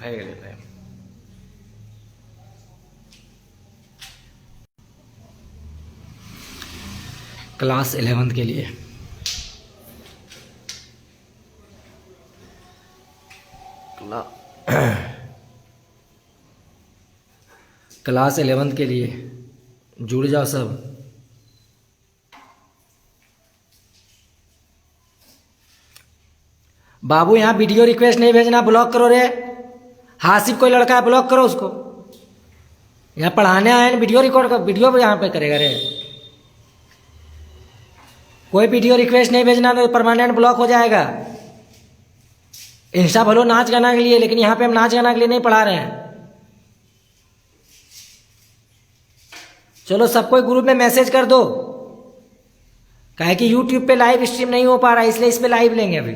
सफाई कर लेते हैं। क्लास 11th के लिए क्लास 11th के लिए जुड़ जाओ सब। बाबू यहाँ वीडियो रिक्वेस्ट नहीं भेजना, ब्लॉक करो रे। हासिफ कोई लड़का है, ब्लॉक करो उसको। यहाँ पढ़ाने आए, वीडियो रिकॉर्ड कर, वीडियो यहाँ पे करेगा रे। कोई वीडियो रिक्वेस्ट नहीं भेजना, तो परमानेंट ब्लॉक हो जाएगा। इंस्टा भलो नाच गाना के लिए, लेकिन यहाँ पे हम नाच गाना के लिए नहीं पढ़ा रहे हैं। चलो सबको ग्रुप में मैसेज कर दो, काहे कि यूट्यूब पे लाइव स्ट्रीम नहीं हो पा रहा है, इसलिए इस पे लाइव लेंगे अभी।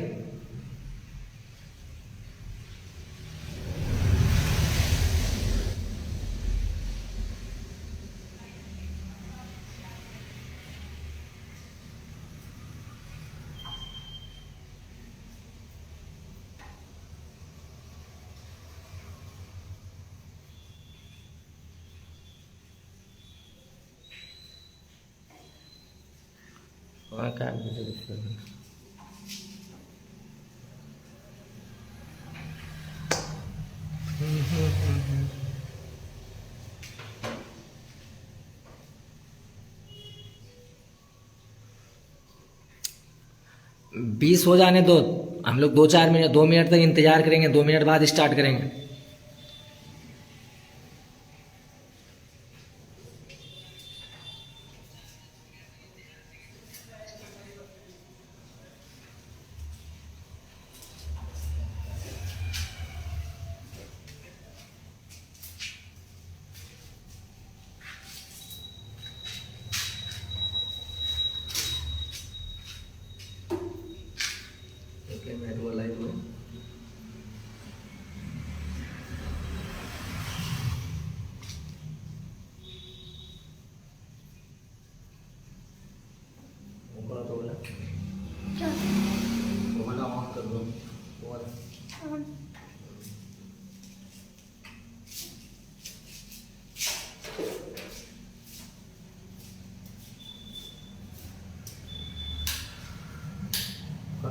वहाँ का 20 हो जाने दो, हम लोग 2-4 मिनट 2 मिनट तक इंतजार करेंगे, 2 मिनट बाद स्टार्ट करेंगे।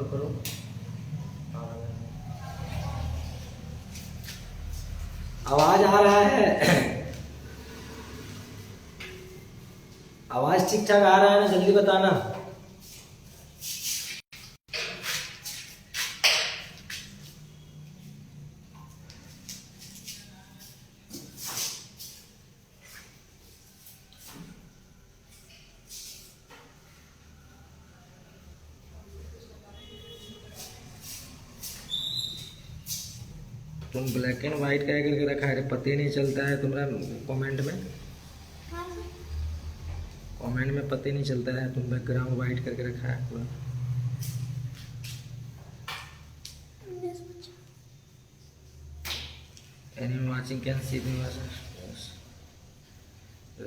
करो आवाज आ रहा है? आवाज ठीक ठाक आ रहा है ना? जल्दी बताना। तुम ब्लैक एंड व्हाइट क्या करके रखा है? पता ही नहीं चलता है तुम्हारा कमेंट में। कमेंट में पता ही नहीं चलता है, तुम बैकग्राउंड व्हाइट करके रखा है पूरा। Anyone watching can see the message.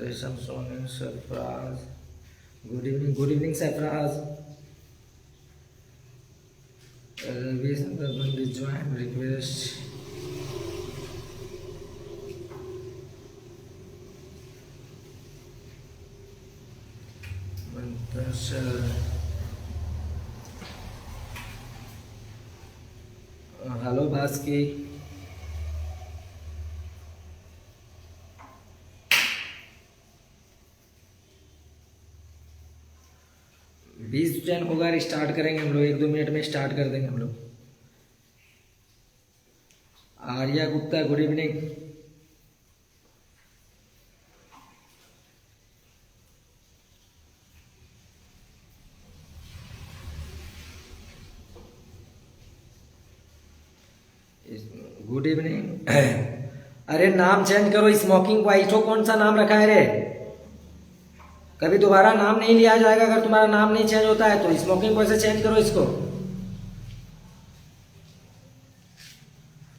Resham Sonin Sarfraz. Good evening Sarfraz. Ravi Shankar Bandi join request. Hello बास्की। बीस जन होगा, स्टार्ट करेंगे हम लोग। 1-2 मिनट में स्टार्ट कर देंगे हम लोग। Arya Gupta good evening. Good evening. अरे नाम चेंज करो, स्मोकिंग वाइटो कौन सा नाम रखा है रे? कभी दोबारा नाम नहीं लिया जाएगा अगर तुम्हारा नाम नहीं चेंज होता है तो। स्मोकिंग को ऐसे चेंज करो इसको।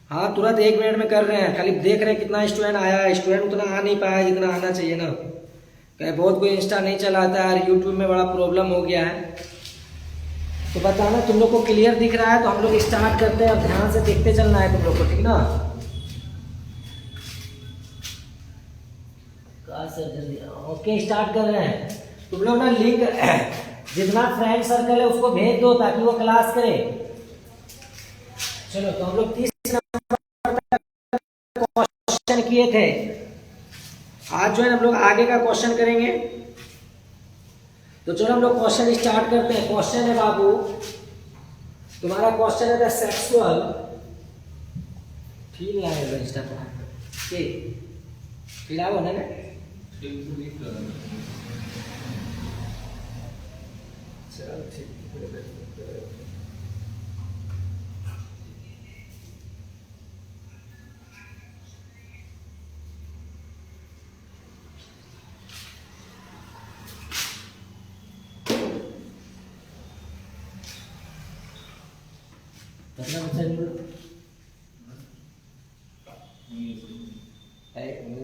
हाँ तुरंत 1 मिनट में कर रहे हैं, खाली देख रहे हैं कितना स्टूडेंट आया है। स्टूडेंट उतना आ नहीं पाया जितना आना चाहिए ना। कहीं बहुत कोई इंस्टा नहीं चलाता है, यूट्यूब में बड़ा प्रॉब्लम हो गया है। तो बताना तुम लोग को क्लियर दिख रहा है तो हम लोग स्टार्ट करते हैं। अब ध्यान से देखते चलना है तुम लोग को, ठीक ना? सर जल्दी। ओके स्टार्ट कर रहे हैं। तुम लोग ना लिंक जितना फ्रेंड सर्कल है उसको भेज दो ताकि वो क्लास करे। चलो तो हम लोग 30 नंबर क्वेश्चन किए थे। आज जो है हम लोग आगे का क्वेश्चन करेंगे। तो चलो हम लोग क्वेश्चन स्टार्ट करते हैं। क्वेश्चन है बाबू, तुम्हारा क्वेश्चन है द सेक्सुअल फील आएगा इंस्टा पर फील आओ ना चलो ठीक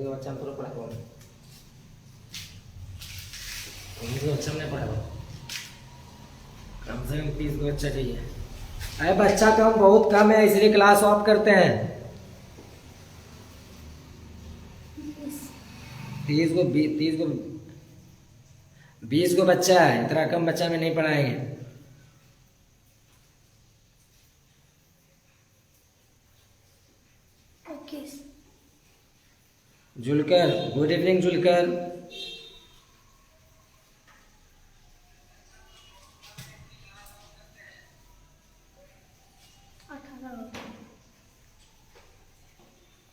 बच्चा पूरा पढ़ा बच्चा ने पढ़ा कम से कम 30 बच्चा चाहिए। अरे बच्चा कम बहुत कम है इसलिए क्लास ऑफ करते हैं। 30 को 20 को बच्चा है, इतना कम बच्चा में नहीं पढ़ाएंगे। जुलकर, गुड इवनिंग जुलकर।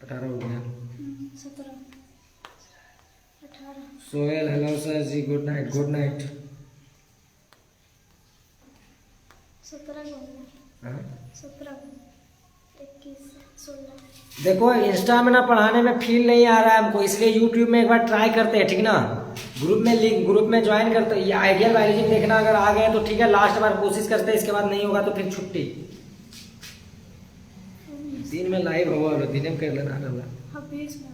अठारह हो गया। 17 18 सोहेल हेलो सर जी, गुड नाइट। Good night. 17 17 21 16। देखो इंस्टा में ना पढ़ाने में फील नहीं आ रहा है हमको, इसलिए यूट्यूब में एक बार ट्राई करते हैं, ठीक ना। ग्रुप में ज्वाइन करते हैं। ये आइडियल बायोलॉजी में देखना अगर आ गए तो ठीक है, लास्ट बार कोशिश करते हैं, इसके बाद नहीं होगा तो फिर छुट्टी। दिन में लाइव होगा, दिन में कर लेना रहला। हाँ 20 में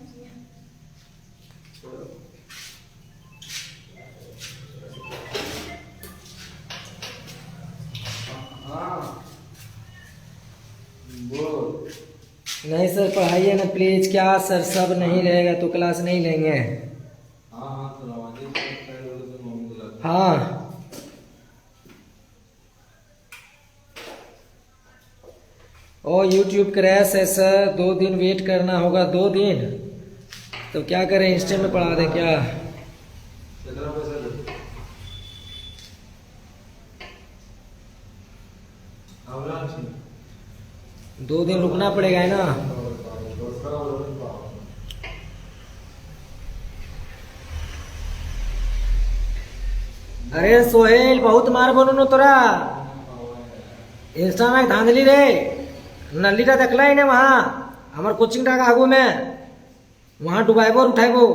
नहीं सर पढ़ाइए ना प्लीज। क्या सर सब नहीं रहेगा तो क्लास नहीं लेंगे। हाँ ओ यूट्यूब क्रैश है सर, 2 दिन वेट करना होगा। 2 दिन तो क्या करें, इंस्टेंट में पढ़ा दे क्या? दो दिन रुकना पड़ेगा है ना। अरे सोहेल बहुत मार बोलो न तोरा इंस्टा में धांधली रे नली टा देखला ही ने वहाँ हमार कोचिंग टा आगू में वहाँ डुबाइबो उठाइबो।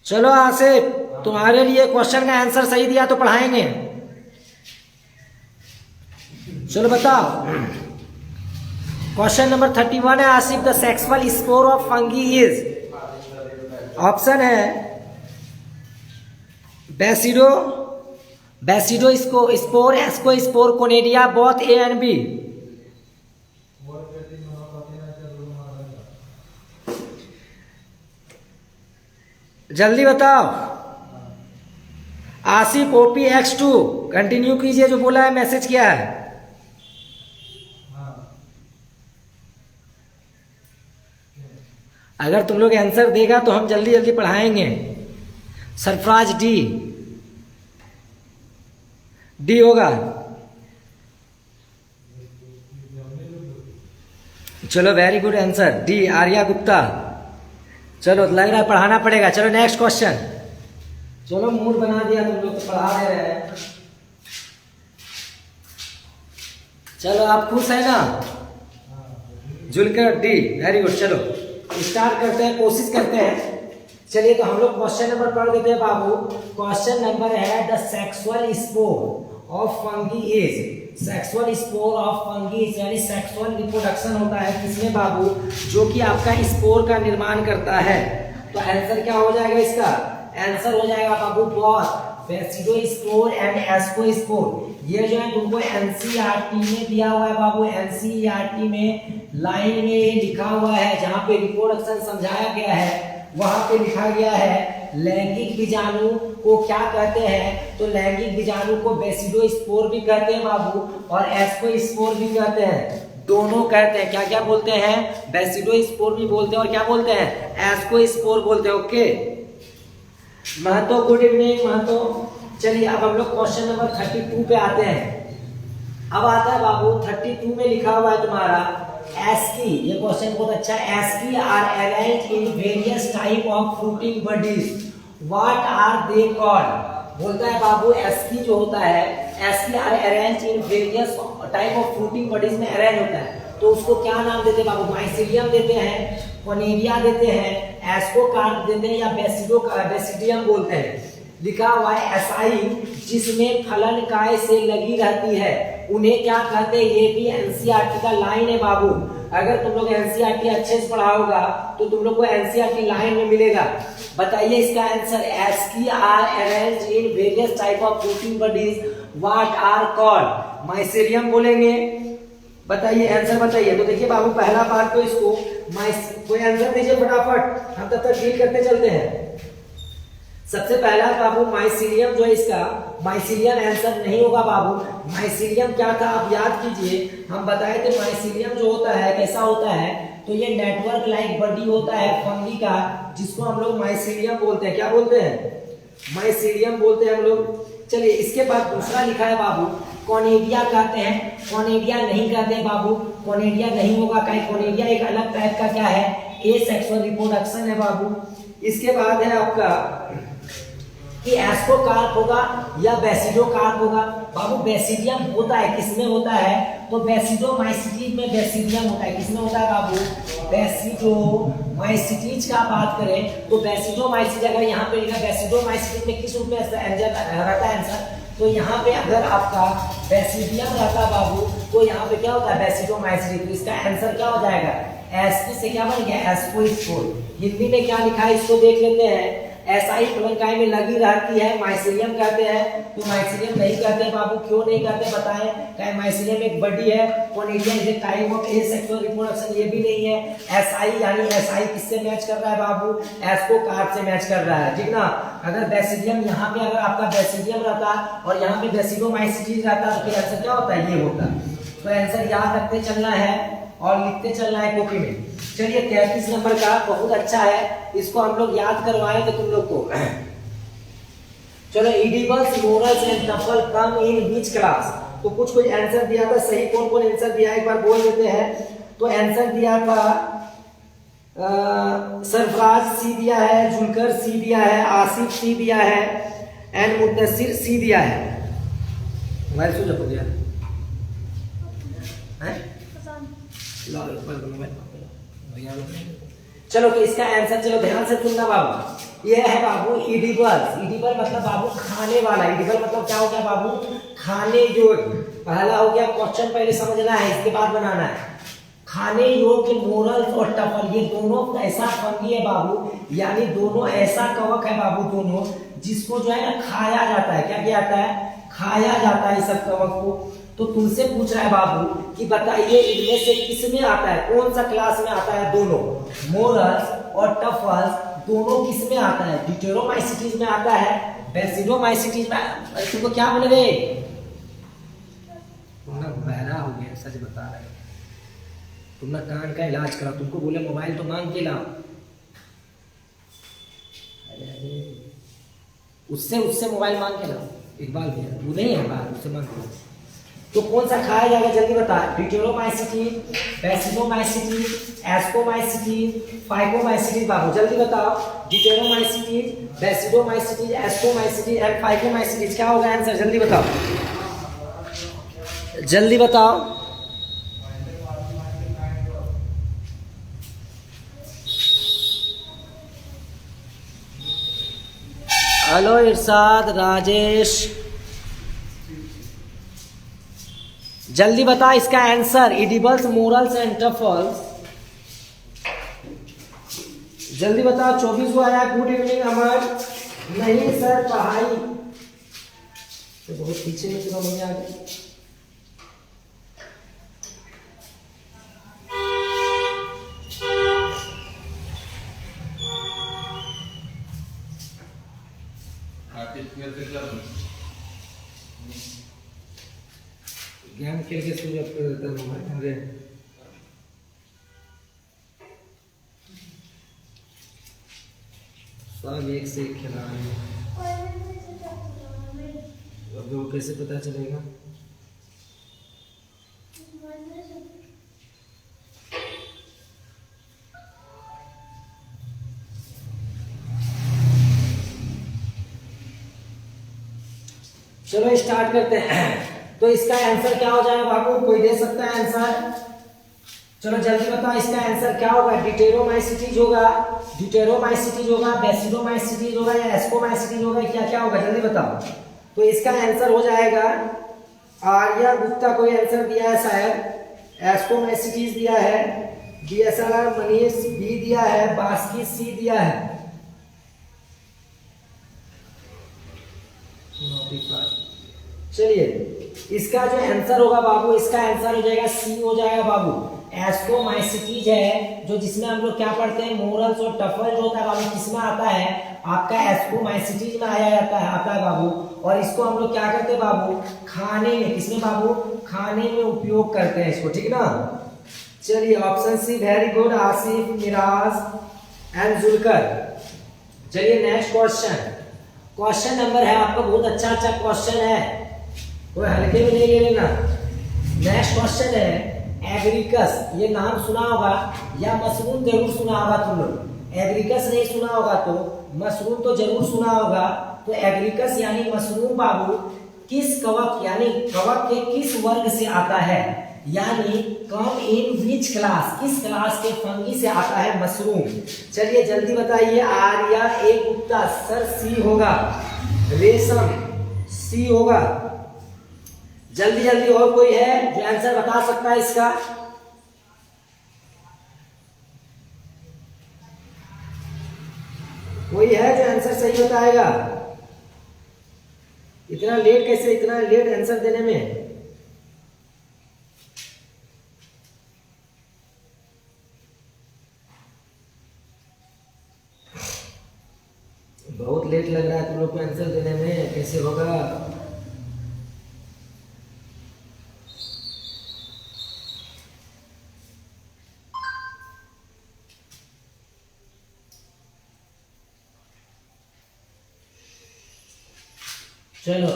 चलो आसिफ तुम्हारे लिए क्वेश्चन का आंसर सही दिया तो पढ़ाएंगे। चलो बताओ क्वेश्चन नंबर 31 है Asif, the sexual spore of fungi is. Option है basidiospore, ascospore, conidia, both A and B. जल्दी बताओ आसिफ। OPX2 कंटिन्यू कीजिए, जो बोला है मैसेज किया है। अगर तुम लोग आंसर देगा तो हम जल्दी जल्दी पढ़ाएंगे। सरफराज डी होगा। चलो very good answer D, Arya Gupta. चलो लग रहा है पढ़ाना पड़ेगा। चलो नेक्स्ट क्वेश्चन। चलो मूड बना दिया तुम लोग तो पढ़ा दे रहे हैं। चलो आप खुश है ना? जुलकर डी, वेरी गुड। चलो स्टार्ट करते हैं, कोशिश करते हैं। चलिए तो हम लोग क्वेश्चन नंबर पढ़ देते हैं बाबू। क्वेश्चन नंबर है the sexual spore of fungi is. Sexual spore of fungi यानी सेक्सुअल रिप्रोडक्शन होता है किसमें बाबू? जो कि आपका स्पोर का निर्माण करता है। तो आंसर क्या हो जाएगा इसका? आंसर हो जाएगा बाबू बॉथ। Basidiospore and ascospore. ये जो है तुमको एनसीईआरटी में दिया हुआ है बाबू, एनसीईआरटी में लाइन में ये लिखा हुआ है, जहां पे रिप्रोडक्शन समझाया गया है वहां पे लिखा गया है लैंगिक बीजाणु को क्या कहते हैं, तो लैंगिक बीजाणु को बेसिडोस्पोर भी कहते हैं बाबू और एस्कोस्पोर भी कहते हैं, दोनों कहते हैं। क्या क्या बोलते हैं, बेसिडोस्पोर भी बोलते हैं और क्या बोलते हैं, एस्कोस्पोर बोलते हैं। Okay Mahto, good evening Mahto. चलिए अब हम लोग क्वेश्चन नंबर 32 पे आते हैं। अब आता है बाबू 32 में लिखा हुआ है तुम्हारा एस्की, ये क्वेश्चन बहुत अच्छा है। ASCII are arranged in various type of fruiting bodies, what are they called. बोलता है बाबू एस्की जो होता है, ASCII are arranged in various type of fruiting bodies में अरेंज होता है, तो उसको क्या नाम देते हैं बाबू, माइसीलियम देते हैं, कोनेरिया देते हैं, एस्कोकार्प देते हैं या बेसिडियम बोलते हैं। लिखा हुआ है एसाई जिसमें फलन काय से लगी रहती है उन्हें क्या कहते हैं, ये भी एनसीईआरटी का लाइन है बाबू। अगर तुम लोग एनसीईआरटी अच्छे से पढ़ा होगा तो तुम लोग को एनसीईआरटी लाइन में मिलेगा। बताइए इसका answer, asci are arranged in various type of fruiting bodies, what are called, mycelium बोलेंगे। बताइए आंसर बताइए। तो देखिए बाबू पहला पार्ट तो इसको कोई आंसर दीजिए फटाफट, हम तब तक डील करते चलते हैं। सबसे पहला बाबू माइसीलियम जो है, इसका माइसीलियम आंसर नहीं होगा बाबू। माइसीलियम क्या था आप याद कीजिए, हम बताए थे माइसीलियम जो होता है कैसा होता है, तो ये नेटवर्क लाइक बॉडी होता है फंगी का, जिसको हम लोग माइसीलियम बोलते हैं। क्या बोलते हैं, माइसीलियम बोलते हैं हम लोग। चलिए इसके बाद दूसरा लिखा है बाबू कोनेडिया कहते हैं, कोनेडिया नहीं कहते हैं बाबू, कोनेडिया नहीं होगा, कहीं कोनेडिया एक अलग टाइप का क्या है, एसेक्सुअल रिप्रोडक्शन है बाबू। इसके बाद है आपका कि एस्कोकार्प होगा या बेसिडोकार्प होगा बाबू। बेसिडियम होता है किसमें होता है, तो बेसिडोमाइसिटीज में बेसिडियम होता है। किसमें होता है बाबू, बेसिडोमाइसिटीज का बात करें तो बेसिडोमाइसिटीज, अगर यहाँ पे लिखा बेसिडोमाइसिटीज में किस रूप में रहता है आंसर, तो यहाँ पे अगर आपका बेसिडियम रहता बाबू तो यहाँ पे क्या होता है, बेसिडोमाइसिटीज। तो इसका आंसर क्या हो जाएगा, एस्की से क्या बन गया, एस्कोस्पोर। हिंदी में क्या लिखा है इसको देख लेते हैं। एसआई फलनकाय में लगी रहती है, माइसीलियम कहते हैं, तो माइसीलियम नहीं कहते बाबू। क्यों नहीं कहते बताएं, क्या माइसीलियम एक बॉडी है, conidia is a type of asexual reproduction, ये भी नहीं है। एसआई यानी एसआई किससे मैच कर रहा है बाबू, एस्कोकार्प से मैच कर रहा है, ठीक ना। अगर बेसिडियम यहाँ पे अगर आपका बेसिडियम रहता और यहाँ पे बेसिडोमाइसिटीज रहता तो फिर आंसर क्या होता है, ये होता। तो आंसर याद रखते चलना है और लिखते चलना है कॉपी में। चलिए 33 नंबर का बहुत अच्छा है, इसको हम लोग याद करवाएंगे तुम लोग को। चलो edibles, morals and TOEFL come in which class. तो कुछ आंसर दिया था, सही कौन कौन आंसर दिया एक बार बोल देते हैं। तो आंसर दिया था सरफराज सी दिया है, जुलकर सी दिया है, आसिफ सी दिया है एंड मुद्दसिर सी दिया है। मोबाइल स्विच ऑफ हो गया है, चलो तो इसका आंसर चलो ध्यान से सुनना बाबू, ये है बाबू इडिबल्स। इडिबल मतलब बाबू खाने वाला, इडिबल मतलब क्या हो गया बाबू, खाने योग्य। पहला हो गया क्वेश्चन, पहले समझना है इसके बाद बनाना है। खाने योग्य मोरल्स और टफल, ये दोनों ऐसा फंगी है बाबू, यानी दोनों ऐसा कवक है बाबू, दोनों जिसको जो है ना खाया जाता है। क्या किया जाता है, खाया जाता है सब कवक को। तो तुमसे पूछ रहा है बाबू कि बताइए इनमें से किस में आता है, कौन सा क्लास में आता है, दोनों मोरल्स और टफल्स दोनों किस में आता है, डिटेरोमाइसिटीज में आता है, बेसिडोमाइसिटीज में। तुमको क्या बोले रे, तुम ना बहरा हो गया, सच बता रहे हो, तुम ना कान का इलाज करा, तुमको बोले मोबाइल तो मांग के लाओ, उससे मोबाइल मांग के लाओ, इकबाल भैया वो नहीं है बाहर, उससे मांग के लाओ। तो कौन सा खाया जाएगा जल्दी बता, डिटेरोमाइसिटीज, बेसिडोमाइसिटीज, एस्कोमाइसिटीज, फाइकोमाइसिटीज बाबू जल्दी बताओ। डिटेरोमाइसिटीज, बेसिडोमाइसिटीज, एस्कोमाइसिटीज एंड फाइकोमाइसिटीज, क्या होगा आंसर, जल्दी बताओ, जल्दी बताओ। हेलो इरशाद, राजेश, जल्दी बता इसका आंसर, इडिबल्स, मोरल्स एंड टफल्स, जल्दी बताओ। 24 को आया गुड इवनिंग अमर, नहीं सर पढ़ाई तो बहुत पीछे में पूरा मम्मी आ गई। गेम खेल के सूर्य कर देता है मोबाइल। सब एक से एक खिला रहे हैं। अब वो कैसे पता चलेगा? चलो स्टार्ट करते हैं। तो इसका आंसर क्या हो जाएगा बाबू? कोई दे सकता है आंसर? चलो जल्दी बताओ, इसका आंसर क्या होगा? डिटेरोमाइसिटीज होगा, ड्यूटेरोमाइसिटीज होगा, बेसिलोमाइसिटीज होगा या एस्कोमाइसिटीज होगा? क्या क्या होगा जल्दी बताओ। तो इसका आंसर हो जाएगा, आर्या गुप्ता कोई आंसर दिया है शायद, एस्कोमाइसिटीज दिया है, DSLR मनीष बी दिया है, बास्की सी दिया है। चलिए इसका जो आंसर होगा बाबू, इसका आंसर हो जाएगा सी हो जाएगा बाबू। एस्कोमाइसिटीज है जो जिसमें हम लोग क्या पढ़ते हैं, मोरल्स और टफल जो होता है बाबू, किसमें आता है आपका? एस्कोमाइसिटीज में आया जाता है, आता है बाबू। और इसको हम लोग क्या करते हैं बाबू? खाने में, किसमें बाबू? खाने में उपयोग करते हैं इसको, ठीक ना। चलिए option C very good, Asif, Miraj and Julkar. चलिए नेक्स्ट क्वेश्चन, क्वेश्चन नंबर है आपका बहुत अच्छा अच्छा क्वेश्चन है, कोई हल्के में नहीं ले लेना। नेक्स्ट क्वेश्चन है एग्रीकस, ये नाम सुना होगा या मशरूम जरूर सुना होगा तुम लोग। एग्रीकस नहीं सुना होगा तो मशरूम तो जरूर सुना होगा। तो एग्रीकस यानी मशरूम बाबू किस कवक यानी कवक के किस वर्ग से आता है? यानी कम इन विच क्लास, किस क्लास के फंगी से आता है मशरूम? चलिए जल्दी बताइए। आर्या ए गुप्ता सर सी होगा, रेशम सी होगा। जल्दी जल्दी और कोई है जो आंसर बता सकता है इसका? कोई है जो आंसर सही बताएगा? इतना लेट कैसे, इतना लेट आंसर देने में? बहुत लेट लग रहा है तुम लोग को आंसर देने में, कैसे होगा? चलो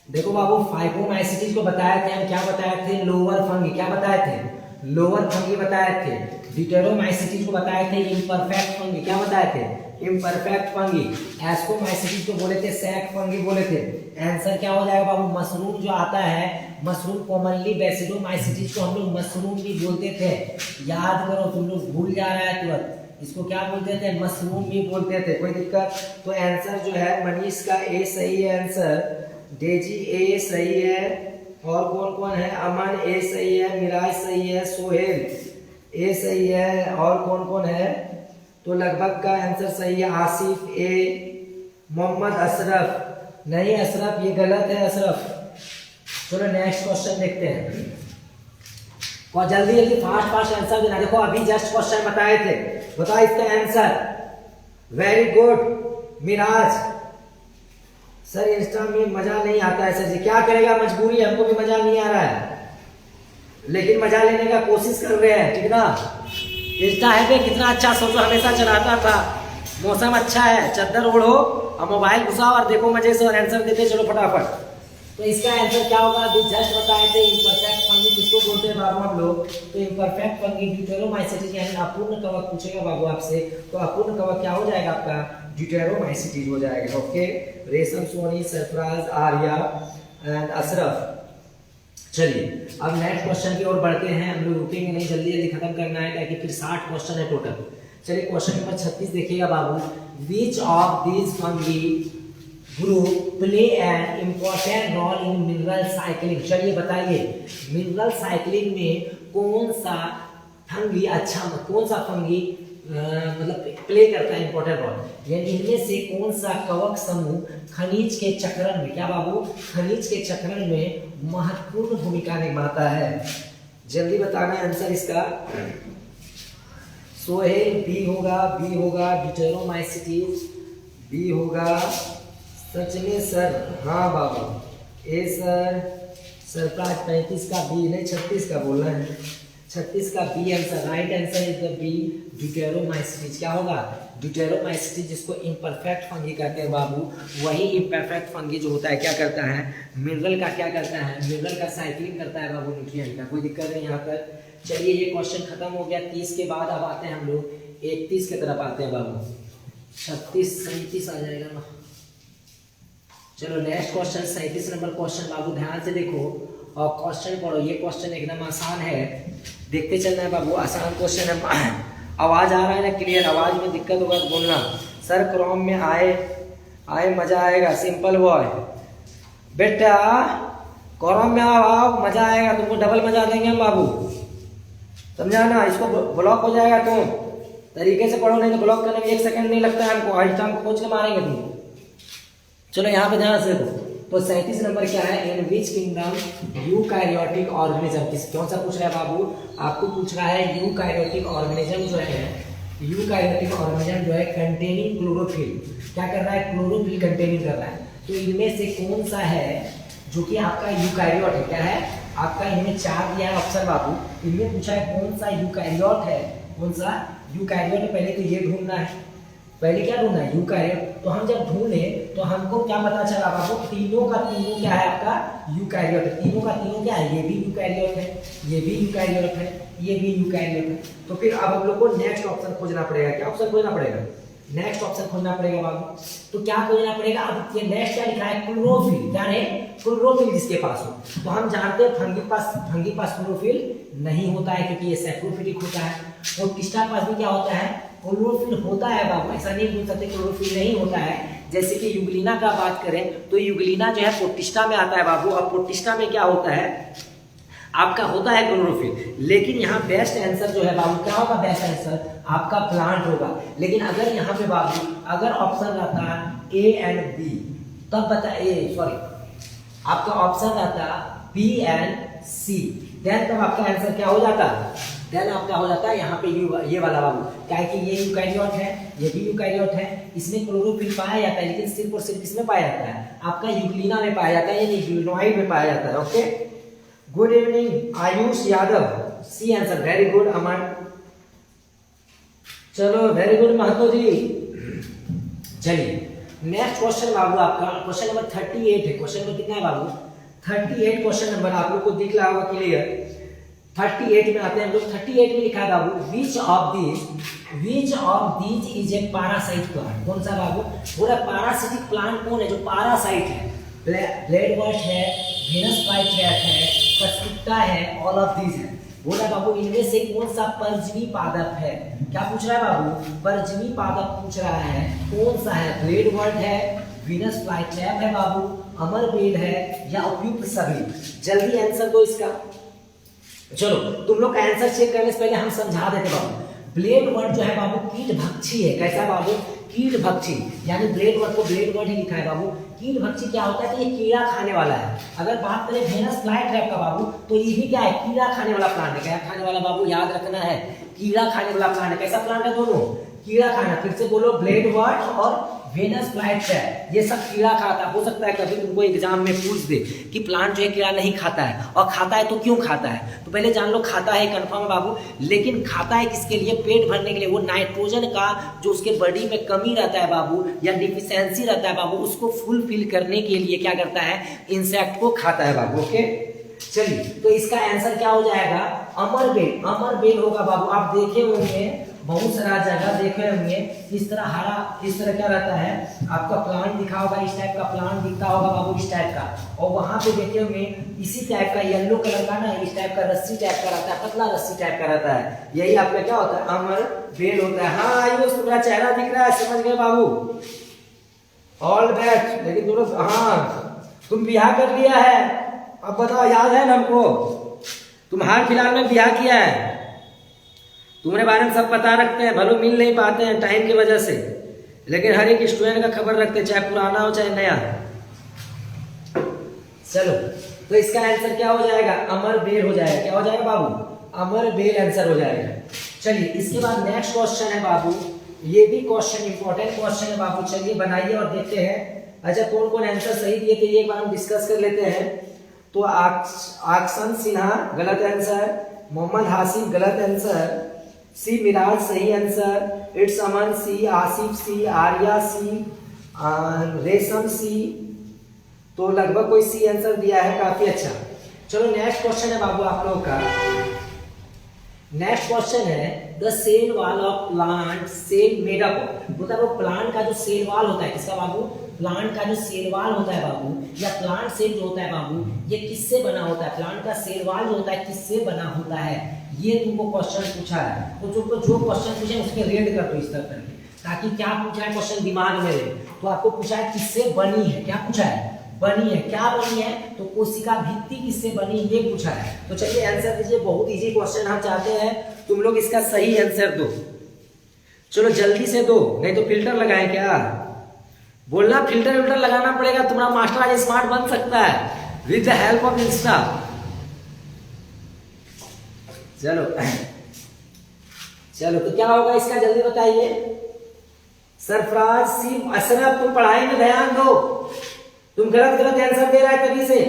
देखो बाबू, फाइकोमाइसिटीज को बताए थे हम, क्या बताए थे? Lower fungi. क्या बताए थे? लोअर फंगी बताए थे। डिटेरोमाइसिटीज को बताए थे इम्परफेक्ट फंगी। क्या बताए थे? Imperfect fungi. एस्कोमाइसिटीज को बोले थे सैक फंगी बोले थे। आंसर क्या हो जाएगा बाबू? मशरूम जो आता है, मशरूम कॉमनली बेसिलोमाइसिटीज को हम लोग मशरूम भी बोलते थे। याद करो, तुम लोग भूल जा रहा है तुरंत। इसको क्या बोलते थे? मशरूम भी बोलते थे। कोई दिक्कत? तो आंसर जो है मनीष का ए सही है आंसर, डेजी ए सही है, और कौन कौन है? अमन ए सही है, मिराज सही है, सोहेल ए सही है, और कौन कौन है? तो लगभग का आंसर सही है। आसिफ ए, मोहम्मद अशरफ नहीं, अशरफ ये गलत है अशरफ। चलो नेक्स्ट क्वेश्चन देखते हैं, और जल्दी जल्दी फास्ट फास्ट आंसर देना। देखो अभी जस्ट क्वेश्चन बताए थे, बताओ इसका answer. Very good Miraj. Sir Insta में मजा नहीं आता है सर जी, क्या करेगा, मजबूरी, हमको भी मजा नहीं आ रहा है, लेकिन मजा लेने का कोशिश कर रहे हैं, ठीक ना। इंस्टा है पे कितना अच्छा, सोचो हमेशा चलाता था, मौसम अच्छा है, चादर ओढ़ो और मोबाइल घुसाओ और देखो मजे से, और आंसर देते चलो फटाफट। तो इसका आंसर क्या होगा? अभी जस्ट बताए थे इम्परफेक्ट फंगी किसको बोलते हैं बाबू हम लोग? तो इम्परफेक्ट फंगी ड्यूटेरोमाइसिटीज यानी अपूर्ण कवक पूछेगा बाबू आपसे, तो अपूर्ण कवक क्या हो जाएगा आपका? ड्यूटेरोमाइसिटीज हो जाएगा। ओके, रेशम, सोनी, सरफराज, आर्या एंड अशरफ। चलिए अब नेक्स्ट क्वेश्चन की ओर बढ़ते हैं, हम लोग रुकेंगे नहीं, जल्दी जल्दी खत्म करना है ताकि फिर 60 क्वेश्चन है टोटल। चलिए क्वेश्चन नंबर 36 देखिएगा बाबू। Which of these fungi group play an important role in mineral cycling? चलिए बताइए मिनरल साइकिलिंग में कौन सा फंगी अच्छा, कौन सा फंगी मतलब प्ले करता है इंपॉर्टेंट रोल। यानी इनमें से कौन सा कवक समूह खनिज के चक्रण में, क्या बाबू, खनिज के चक्रण में महत्वपूर्ण भूमिका निभाता है? जल्दी बताना आंसर इसका। सोहेल बी होगा ड्यूटेरोमाइसिटीज, बी होगा। सच में सर? हाँ बाबू। ए सर सरप्राइज 35 का बी नहीं 36 का बोलना है, 36 का B answer. Right answer is the B, deuteromycetes. क्या होगा? ड्यूटेरोमाइसिटीज, जिसको इम्परफेक्ट फंगी कहते हैं बाबू। वही इम्परफेक्ट फंगी जो होता है क्या करता है? मिनरल का क्या करता है? मिनरल का साइक्लिंग करता है बाबू, न्यूट्रिएंट का। कोई दिक्कत नहीं यहाँ तक। चलिए ये क्वेश्चन खत्म हो गया 30 के बाद। अब आते हैं हम लोग 31 की तरफ आते हैं बाबू। 36 37 आ जाएगा ना। चलो नेक्स्ट क्वेश्चन 37 नंबर क्वेश्चन बाबू, ध्यान से देखो और क्वेश्चन पढ़ो। ये क्वेश्चन एकदम आसान है, देखते चलना है बाबू। आसान क्वेश्चन है। आवाज आ रहा है ना क्लियर? आवाज में दिक्कत होगा तो बोलना। सर क्रोम में आए मजा आएगा। सिंपल बॉय बेटा, क्रोम में आओ मजा आएगा, तुमको डबल मजा देंगे हम बाबू, समझा ना? इसको ब्लॉक हो जाएगा तुम, तरीके से पढ़ो, नहीं तो ब्लॉक करने में 1 सेकंड नहीं लगता है हमको। आज हम खोज के मारेंगे तुमको। चलो यहाँ पे ध्यान से देखो। तो 37 नंबर क्या है? इन विच किंगडम यूकैरियोटिक ऑर्गेनिज्म, कौन सा पूछ रहा है बाबू? आपको पूछ रहा है यूकैरियोटिक ऑर्गेनिज्म जो है, यूकैरियोटिक ऑर्गेनिज्म जो है कंटेनिंग क्लोरोफिल, क्या कर रहा है? क्लोरोफिल कंटेनिंग कर रहा है। तो इनमें से कौन सा है जो कि आपका यूकैरियोट है? क्या है आपका? इनमें 4 दिया है ऑप्शन बाबू। इनमें पूछा है कौन सा यूकैरियोट है, कौन सा यूकैरियोट है? पहले तो ये ढूंढना है, पहले क्या ढूंढना है? यूकैरियोट। तो हम जब ढूंढे तो हमको क्या पता चला बाबू? तीनों का तीनों क्या है आपका? यूकैरियोट है। तीनों का तीनों क्या है? ये भी यूकैरियोट है, ये भी यूकैरियोट है, ये भी यूकैरियोट है। तो फिर अब हम लोग को नेक्स्ट ऑप्शन खोजना पड़ेगा। क्या ऑप्शन खोजना पड़ेगा? नेक्स्ट ऑप्शन खोजना पड़ेगा बाबू। तो क्या खोजना पड़ेगा? अब ये नेक्स्ट क्या लिखा है? क्लोरोफिल। क्या है? क्लोरोफिल जिसके पास हो। तो हम जानते हैं फंगी पास क्लोरोफिल नहीं होता है, क्योंकि ये सैप्रोफिटिक होता है। और टिस्टा पास भी क्या होता है? क्लोरोफिल होता है बाबू। ऐसा नहीं बोल सकते क्लोरोफिल नहीं होता है। जैसे कि यूग्लिना का बात करें तो यूग्लिना जो है प्रोटिस्टा में आता है बाबू। अब प्रोटिस्टा में क्या होता है? आपका होता है क्लोरोफिल। लेकिन यहाँ बेस्ट आंसर जो है बाबू, क्या होगा बेस्ट आंसर? आपका प्लांट होगा। लेकिन अगर यहाँ पे बाबू अगर ऑप्शन रहता ए एंड बी, तब बता आपका ऑप्शन रहता बी एंड सी, देन तब आपका आंसर क्या हो जाता? देन आपका हो जाता है यहाँ पे ये वाला बाबू। क्या है कि ये यूकैरियोट है, ये भी यूकैरियोट है। इसमें क्लोरोफिल पाया जाता है, लेकिन सिर्फ और सिर्फ इसमें पाया जाता है? आपका यूग्लिना में पाया जाता है, यानी यूग्लिनोइड में पाया जाता है। Okay, good evening Ayush Yadav, C answer. Very good Aman. चलो वेरी गुड महतो जी। चलिए नेक्स्ट क्वेश्चन बाबू, आपका क्वेश्चन नंबर 38 है। क्वेश्चन नंबर कितना है बाबू? 38 क्वेश्चन नंबर आप लोग को दिख रहा होगा क्लियर। 38 में आते हैं हम लोग। 38 में लिखा है बाबू, which of these is a parasite plant. कौन सा बाबू? पूरा पैरासिटिक प्लांट कौन है जो पैरासाइट है? ब्लेडवर्ट है, वीनस फ्लाईट्रैप है, कस्टिक्टा है, ऑल ऑफ दीज है। बोला बाबू इनमें से कौन सा परजीवी पादप है? क्या पूछ रहा है बाबू? परजीवी पादप पूछ रहा है। कौन सा है? ब्लेडवर्ट है, वीनस फ्लाईट्रैप है बाबू, अमरबेल है, या उपयुक्त सभी? जल्दी आंसर दो इसका। चलो तुम लोग का आंसर चेक करने से पहले हम समझा देते बाबू। ब्लेडवर्ट जो है बाबू कीट भक्षी है। कैसा बाबू? कीट भक्षी, यानी ब्लेडवर्ट को ब्लेडवर्ट ही लिखा है बाबू। कीट भक्षी क्या होता है कि ये कीड़ा खाने वाला है। अगर बात करें वीनस फ्लाईट्रैप का बाबू, तो ये भी क्या है? कीड़ा खाने वाला प्लांट है। क्या खाने वाला बाबू? याद रखना है, कीड़ा खाने वाला प्लांट है। कैसा प्लांट है? दोनों कीड़ा खाना। फिर से बोलो, ब्लेडवर्ट और वीनस फ्लाईट्रैप ये सब कीड़ा खाता है। हो सकता है कभी तुमको एग्जाम में पूछ दे कि प्लांट जो है कीड़ा नहीं खाता है, और खाता है तो क्यों खाता है? तो पहले जान लो खाता है कंफर्म है बाबू। लेकिन खाता है किसके लिए? पेट भरने के लिए। वो नाइट्रोजन का जो उसके बॉडी में कमी रहता है बाबू, या डिफिशियंसी रहता है बाबू, उसको फुलफिल करने के लिए क्या करता है? इंसेक्ट को खाता है बाबू। ओके चलिए, तो इसका आंसर क्या हो जाएगा? अमरबेल। अमरबेल होगा बाबू। आप देखे होंगे बहुत सारा जगह देखे होंगे, इस तरह हरा, इस तरह क्या रहता है आपका प्लांट दिखा होगा, इस टाइप का प्लांट दिखता होगा बाबू, इस टाइप का। और वहां पे देखे होंगे इसी टाइप का येलो कलर का ना, इस टाइप का रस्सी टाइप का रहता है, पतला रस्सी टाइप का रहता है। यही आपका क्या होता है? अमरबेल होता है। हाँ आयुष तुम्हारा चेहरा दिख रहा है, समझ गए बाबू, ऑल बैक। लेकिन दोनों हाँ तुम बिहार कर लिया है, अब बताओ याद है ना हमको? तुम हाल फिलहाल में बिहार किया है? तुम्हारे बारे में सब पता रखते हैं, भलो मिल नहीं पाते हैं टाइम की वजह से, लेकिन हर एक स्टूडेंट का खबर रखते हैं, चाहे पुराना हो चाहे नया। चलो तो इसका आंसर क्या हो जाएगा? अमरबेल हो जाएगा। क्या हो जाएगा बाबू? अमरबेल आंसर हो जाएगा। चलिए इसके बाद नेक्स्ट क्वेश्चन है बाबू, ये भी क्वेश्चन इंपॉर्टेंट क्वेश्चन है बाबू। चलिए बनाइए और देखते हैं अच्छा कौन कौन आंसर सही दिए थे, एक बार हम डिस्कस कर लेते हैं। तो आक्सन सिन्हा गलत आंसर, मोहम्मद हासिफ गलत आंसर, सी मिराज सही आंसर, इट्स अमन सी, आसिफ सी, आर्या सी, रेशम सी, तो लगभग कोई सी आंसर दिया है, काफी अच्छा। चलो नेक्स्ट क्वेश्चन है बाबू आप लोगों का। नेक्स्ट क्वेश्चन है the cell wall of plant cell made up, मतलब वो प्लांट का जो सेल वॉल होता है, किसका बाबू? प्लांट का जो सेल वॉल होता है बाबू, या प्लांट सेल जो होता है बाबू, ये किससे बना होता है? प्लांट का सेल वॉल जो होता है किससे बना होता है? ये तुमको क्वेश्चन पूछा है, तो जो क्वेश्चन पूछे उसके रेड कर दो इस तरह करके, ताकि क्या पूछा है क्वेश्चन दिमाग में रहे। तो आपको पूछा है किससे बनी है, क्या पूछा है? बनी है। क्या बनी है? तो कोशिका भित्ति किससे बनी, ये पूछा है। तो चलिए आंसर दीजिए, बहुत इजी क्वेश्चन हम चाहते हैं तुम लोग इसका सही आंसर दो। चलो जल्दी से दो, नहीं तो फिल्टर लगाए क्या? बोलना फिल्टर विल्टर लगाना पड़ेगा, तुम्हारा मास्टर आज स्मार्ट बन सकता है with the help of Insta. चलो चलो तो क्या होगा इसका जल्दी बताइए। सरफराज सी अशरफ तुम पढ़ाई में ध्यान दो, तुम गलत गलत आंसर दे रहा है तभी से।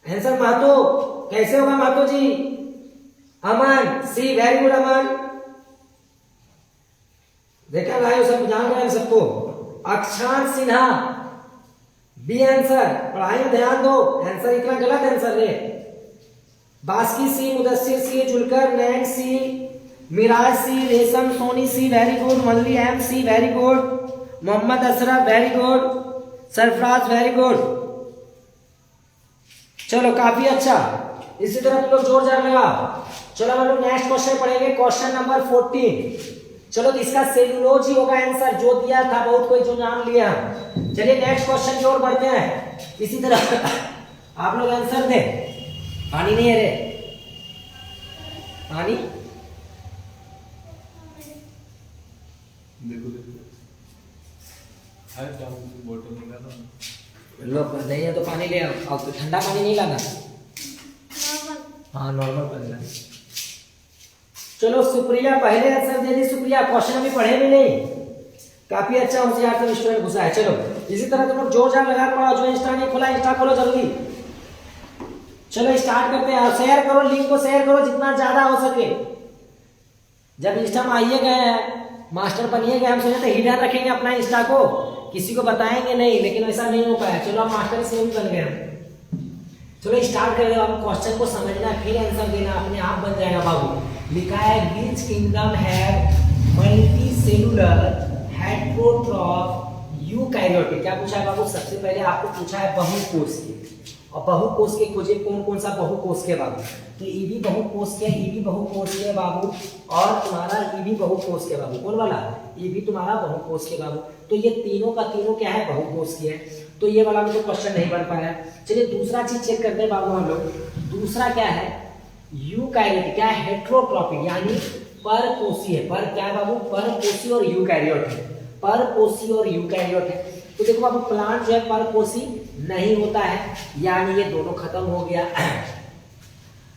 आंसर महतो कैसे होगा महतो जी? अमन सी, वेरी गुड अमन, देखा भाई सब जान रहे हैं सबको। अक्षांश सिन्हा बी आंसर, पढ़ाई में ध्यान दो, आंसर इतना गलत आंसर है। बास्की सी, मुदस्सिर सी, जुलकर नैन सी, Miraj C, Resham Soni C, very good, Malli M C, very good, Mohammad Ashraf very good, Sarfaraz very good. चलो काफी अच्छा, इसी तरह तुम लोग जोर जार लगाओ। चलो हम लोग नेक्स्ट क्वेश्चन पढ़ेंगे, क्वेश्चन नंबर 14। चलो तो इसका सेलुलोज ही होगा आंसर, जो दिया था बहुत कोई जो नाम लिया। चलिए नेक्स्ट क्वेश्चन की ओर बढ़ते हैं। इसी तरह आप लोग आंसर दें। पानी नहीं है रे, पानी देखो बोतल लो, नहीं है तो पानी ले आओ, ठंडा पानी नहीं लाना। नॉर्मल। हाँ नॉर्मल पानी लाना। चलो सुप्रिया पहले आंसर दे दी। सुप्रिया क्वेश्चन अभी पढ़े भी नहीं, काफी अच्छा होशियार सब स्टूडेंट घुसा है। चलो इसी तरह तुम लोग जोर जार लगा पढ़ो। जो इंस्टा नहीं खोला इंस्टा खोलो जल्दी। चलो स्टार्ट करते हैं, शेयर करो, लिंक को शेयर करो जितना ज्यादा हो सके। जब इंस्टा में आइए गए मास्टर बनिए गए, हम सोचे थे हिडन रखेंगे अपना इंस्टा को, किसी को बताएंगे नहीं, लेकिन ऐसा नहीं हो पाया। चलो आप मास्टर से भी बन गए हम। चलो स्टार्ट कर दो, आप क्वेश्चन को समझना फिर आंसर देना, अपने आप बन जाएगा बाबू। लिखा है which kingdom have multi cellular heterotroph eukaryotic. क्या पूछा है बाबू? सबसे पहले आपको पूछा है बहुकोष के, और बहुकोष के खोजे कौन कौन सा बहुकोष के बाबू। तो ईबी बहुकोष के, ईबी बहुकोष के बाबू, और तुम्हारा ईबी बहुकोष के बाबू। कौन वाला? ईबी तुम्हारा बहुकोष के बाबू। तो ये तीनों का तीनों क्या है? बहुकोष के है। तो ये वाला तो क्वेश्चन नहीं बन पाया। चलिए दूसरा चीज चेक करते हैं बाबू हम लोग। दूसरा क्या है? यूकैरियोटिक। क्या है? हेटेरोट्रॉपिक, यानी परकोषीय। पर क्या है बाबू? परकोषीय और यूकैरियोट है। परकोषीय और यूकैरियोट है। तो देखो बाबू प्लांट जो है परकोषी नहीं होता है, यानी ये दोनों खत्म हो गया।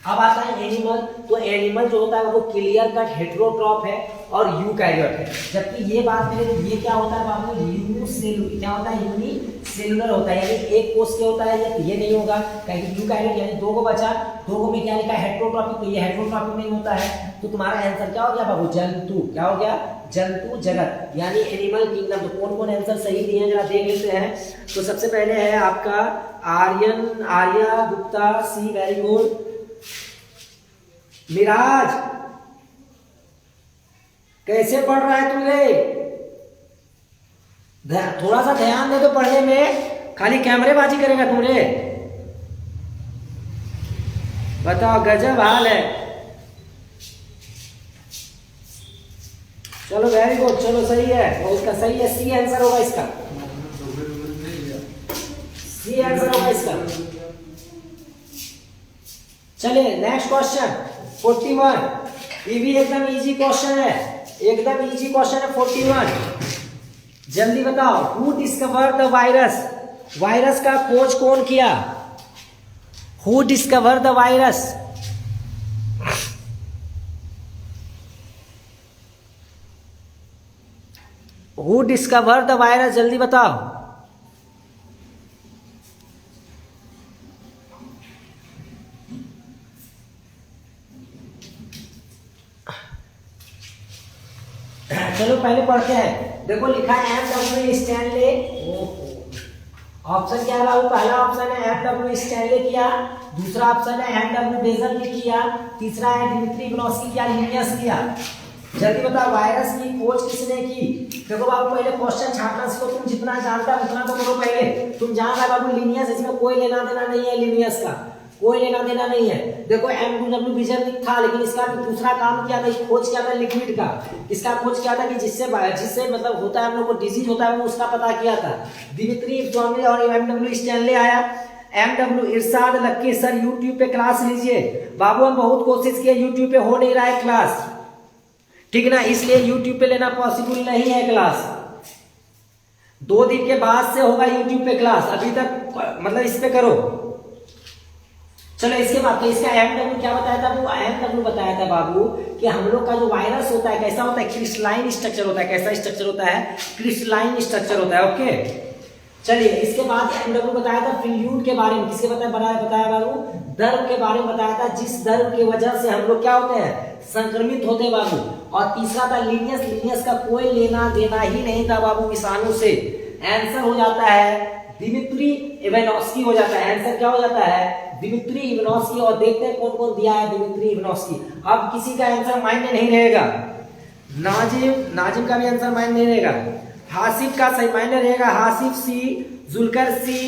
अब आता है एनिमल। तो एनिमल जो होता है वो क्लियर कट हेटेरोट्रॉफ है और यूकैरियोट है। जबकि ये बात करें ये क्या होता है बाबू? यूनिसेलुलर। क्या होता है? यूनिसेलुलर होता है, यानी एक कोष के होता है, ये नहीं होगा। क्योंकि यूकैरियोट यानी दो को बचा, दो को में क्या लिखा है? हेटेरोट्रॉपिक। तो ये हेटेरोट्रॉपिक नहीं होता है। तो तुम्हारा आंसर क्या हो गया बाबू? जंतु। क्या हो गया? जंतु जगत, यानी एनिमल किंगडम। तो कौन कौन आंसर सही दिए हैं जरा देख लेते हैं। तो सबसे पहले है आपका आर्या गुप्ता सी, वेरी गुड। मिराज कैसे पढ़ रहा है तुमने? थोड़ा सा ध्यान दे दो पढ़ने में, खाली कैमरेबाजी करेगा तुमने। बताओ, गजब हाल है। चलो वेरी गुड, चलो सही है, और इसका सही है, सी आंसर होगा इसका। सी आंसर होगा इसका। चलिए नेक्स्ट क्वेश्चन। 41। ये भी एकदम इजी क्वेश्चन है, एकदम इजी क्वेश्चन है 41। जल्दी बताओ, who discover the virus? Virus का खोज कौन किया? Who discover the virus? Who discover the virus? जल्दी बताओ। चलो पहले पढ़ते हैं। देखो लिखा है M.W. स्टैनले। ऑप्शन क्या है बाबू? पहला ऑप्शन है M.W. स्टैनले किया, दूसरा ऑप्शन है M.W. बेजल ने किया, तीसरा है डिमित्री इवानोस्की किया, लिनियस किया। जल्दी बताओ, वायरस की खोज किसने की? देखो बाबू पहले क्वेश्चन छापना सीखो, तुम जितना जानता है उतना तो करो पहले। तुम जान रहे बाबू लिनियस, इसमें कोई लेना देना नहीं है, लिनियस का कोई लेना देना नहीं है। देखो M.W. बेजल था, लेकिन इसका भी दूसरा काम किया था, खोज किया था लिक्विड का। इसका खोज किया था कि जिससे मतलब होता है हम लोग को डिजीज होता है, वो उसका पता किया था। दिमित्री इवानोस्की और M.W. स्टैनले आया। M.W. इरशाद लक्की सर यूट्यूब पे क्लास लीजिए। बाबू हम बहुत कोशिश किए, यूट्यूब पे हो नहीं रहा है क्लास, ठीक ना, इसलिए यूट्यूब पे लेना पॉसिबल नहीं है क्लास। 2 दिन के बाद से होगा यूट्यूब पे क्लास, अभी तक मतलब इस पे करो। चलो इसके बाद तो इसका M.W. क्या बताया था? वो M.W. बताया था बाबू कि हम लोग का जो वायरस होता है कैसा होता है? क्रिस्टलाइन स्ट्रक्चर होता है। कैसा स्ट्रक्चर होता है? क्रिस्टलाइन स्ट्रक्चर होता है। ओके चलिए, इसके बाद M.W. बताया था फ्लूइड के बारे में। किसके बताया बाबू? द्रव के बारे में बताया था, जिस द्रव की वजह से हम लोग क्या होते हैं? संक्रमित होते हैं बाबू। और तीसरा था लिनियस। लिनियस का कोई लेना देना ही नहीं था बाबू विषाणु से। आंसर हो जाता है दिमित्री इवानोस्की हो जाता है। आंसर क्या हो जाता है? Dmitri Ivanovsky. और देखते हैं कौन कौन दिया है दिमित्री इवानोस्की। अब किसी का आंसर माइंड में नहीं रहेगा। नाजिम का भी आंसर माइंड नहीं रहेगा। हासिफ का सही माइंड रहेगा। Hasif C, Julkar C,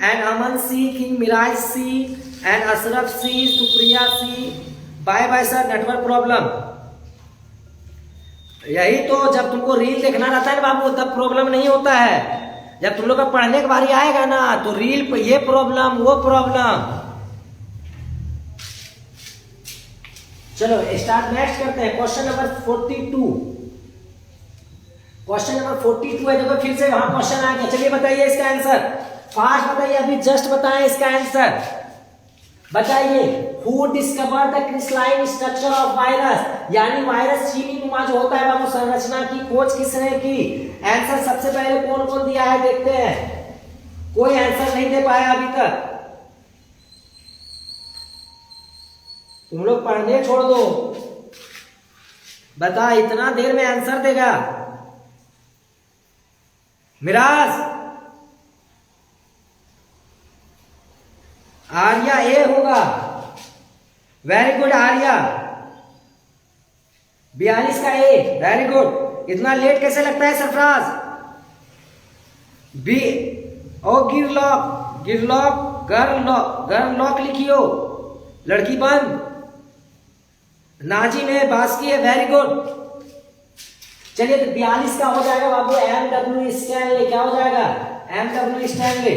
and Aman C, king Miraj C, and Ashraf C, Supriya C. Bye bye sir, network problem. यही तो, जब तुमको रील देखना रहता है ना बाबू, तब प्रॉब्लम नहीं होता है। जब तुम लोग का पढ़ने के बारी आएगा ना, तो रील ये प्रॉब्लम वो प्रॉब्लम। चलो स्टार्ट नेक्स्ट करते हैं। Question number 42। क्वेश्चन नंबर 42 है। देखो फिर से वहां क्वेश्चन आ गया। चलिए बताइए इसका आंसर, फास्ट बताइए, अभी जस्ट बताएं इसका आंसर। बताइए, who discover the crystalline structure of virus? यानी वायरस चीनी नुमा जो होता है बाबू, संरचना की खोज किसने की? आंसर सबसे पहले कौन कौन दिया है देखते हैं। कोई आंसर नहीं दे पाया अभी तक। तुम लोग पढ़ने छोड़ दो। बता, इतना देर में आंसर देगा मिराज? आर्या ए होगा। वेरी गुड आर्या, 42 का ए, वेरी गुड। इतना लेट कैसे लगता है सरफराज? बी ओ गिरलॉक, गिरलॉक गर्लॉक लिखियो, लड़की बंद। नाजिम है, बास्की है, वेरी गुड। चलिए तो 42 का हो जाएगा बाबू M.W. स्टैनले। क्या हो जाएगा? M.W. स्टैनले।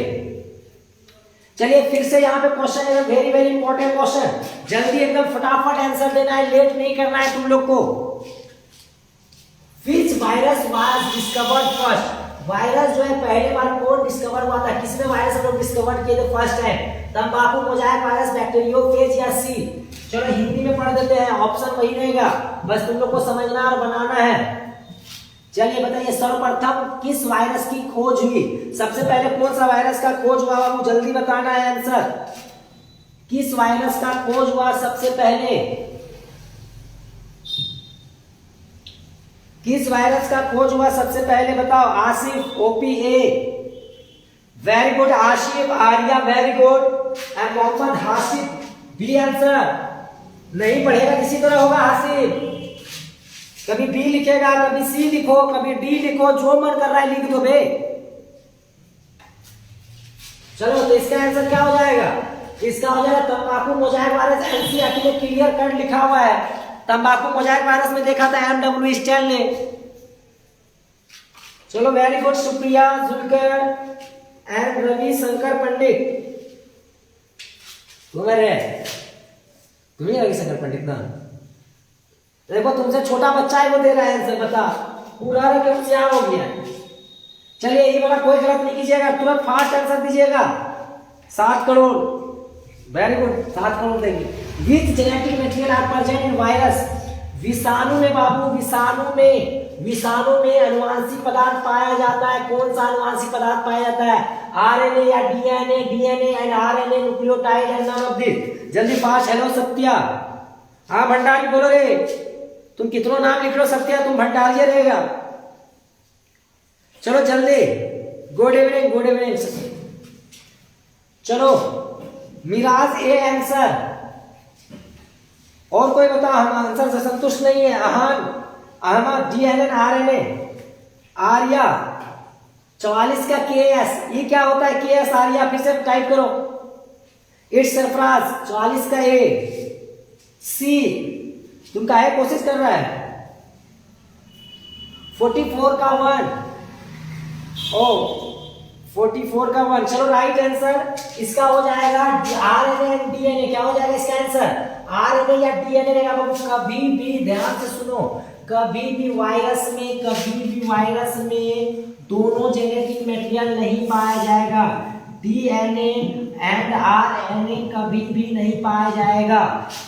चलिए फिर से यहाँ पे क्वेश्चन है, वेरी वेरी इंपॉर्टेंट क्वेश्चन। जल्दी एकदम फटाफट आंसर देना है, लेट नहीं करना है तुम लोग को। Which virus was discovered first? Virus जो है पहले बार कौन डिस्कवर हुआ था? किसने वायरस लोग डिस्कवर किए थे फर्स्ट टाइम? तंबाकू, मोजाइक वायरस, बैक्टीरियोफेज या सी? चलो हिंदी में पढ़ देते हैं, ऑप्शन वही रहेगा, बस तुम लोग को समझना और बनाना है। चलिए बताइए, सर्वप्रथम किस वायरस की खोज हुई? सबसे पहले कौन सा वायरस का खोज हुआ बाबू? जल्दी बताना है आंसर। किस वायरस का खोज हुआ सबसे पहले? किस वायरस का खोज हुआ सबसे पहले बताओ? आसिफ, ओपीए, very good. Ashif, Arya, very good. And Mohammad Hasif B answer. नहीं पढ़ेगा किसी तरह होगा हासिफ। कभी बी लिखेगा, कभी सी लिखो, कभी डी लिखो, जो मन कर रहा है लिख दो बे। चलो तो इसका आंसर क्या हो जाएगा? इसका हो जाएगा तंबाकू मोजाइक वायरस। एनसीईआरटी में क्लियर कट लिखा हुआ है। तंबाकू मोजाइक वायरस में देखा था M.W. स्टैनले। चलो very good Supriya, Julkar and Ravi Shankar Pandit. तुम्हारे तुम्हें रविशंकर पंडित ना। देखो तुमसे छोटा बच्चा है वो दे रहा है आंसर, बता पूरा रह के होशियार हो गया। चलिए ये वाला कोई गलत नहीं कीजिएगा, तुरंत फास्ट आंसर दीजिएगा। 7 करोड़, वेरी गुड, 7 करोड़ देंगे। Which genetic material are present in virus? विषाणु में बाबू, विषाणु में अनुवांशिक पदार्थ पाया जाता है। कौन सा अनुवांशिक पदार्थ पाया जाता है? आरएनए या DNA? DNA and RNA, nucleotide and none of this. जल्दी फास्ट। हेलो सत्या, हाँ भंडारी बोलो रे, तुम कितनों नाम लिख लो सत्या, तुम भंडारी रहेगा। चलो जल्दी, गुड इवनिंग, गुड इवनिंग। चलो मिराज ए आंसर, और कोई बता, हम आंसर से संतुष्ट नहीं है। Ahmad DNA RNA. आर्या 44 का केएस, ये क्या होता है केएस? आर्या फिर से टाइप करो। इट्स सरफराज 44 का ए। सी तुम काहे कोशिश कर रहा है? 44 का 1। ओ 44 का 1। चलो राइट आंसर इसका हो जाएगा आरएनए एंड डीएनए। क्या हो जाएगा इसका आंसर? आरएनए या डीएनए रहेगा बाबू। कभी भी ध्यान से सुनो, कभी भी वायरस में दोनों जेनेटिक मटेरियल नहीं पाया जाएगा। डीएनए एंड आरएनए कभी भी नहीं पाया जाएगा।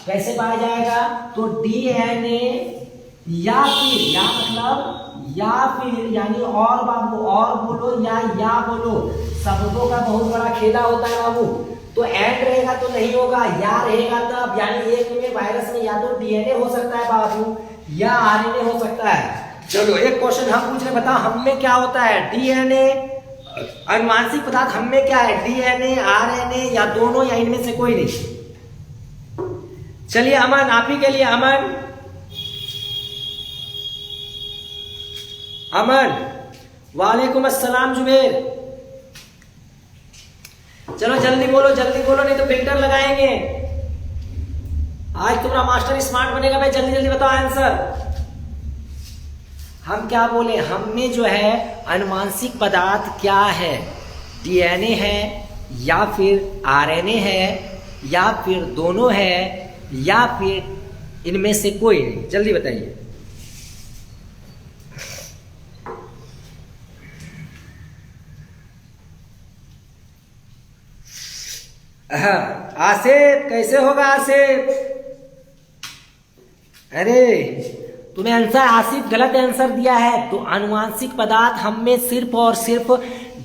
कैसे पाया जाएगा? तो डीएनए या फिर यानी और बाबू, और बोलो या बोलो, शब्दों का बहुत बड़ा खेला होता है बाबू। तो एंड रहेगा तो नहीं होगा, या रहेगा तब, यानी एक में वायरस में या तो डीएनए हो सकता है बाबू या आरएनए हो सकता है। चलो एक क्वेश्चन हम पूछ रहे, बता हम में क्या होता है? डीएनए, अनुवांशिक पदार्थ हम में क्या है? डीएनए, आरएनए या दोनों, या इनमें से कोई नहीं। चलिए अमन, आप ही के लिए अमन वालेकुम अस्सलाम जुबेर। चलो जल्दी बोलो नहीं तो फिल्टर लगाएंगे। आज तुम्हारा मास्टर स्मार्ट बनेगा भाई। जल्दी बताओ आंसर। हम क्या बोले? हम में जो है अनुवांशिक पदार्थ क्या है? डीएनए है या फिर आरएनए है या फिर दोनों है या फिर इनमें से कोई नहीं? जल्दी बताइए। आसिफ कैसे होगा आसिफ? अरे तूने आंसर आसिफ गलत आंसर दिया है। तो अनुवांशिक पदार्थ हम में सिर्फ और सिर्फ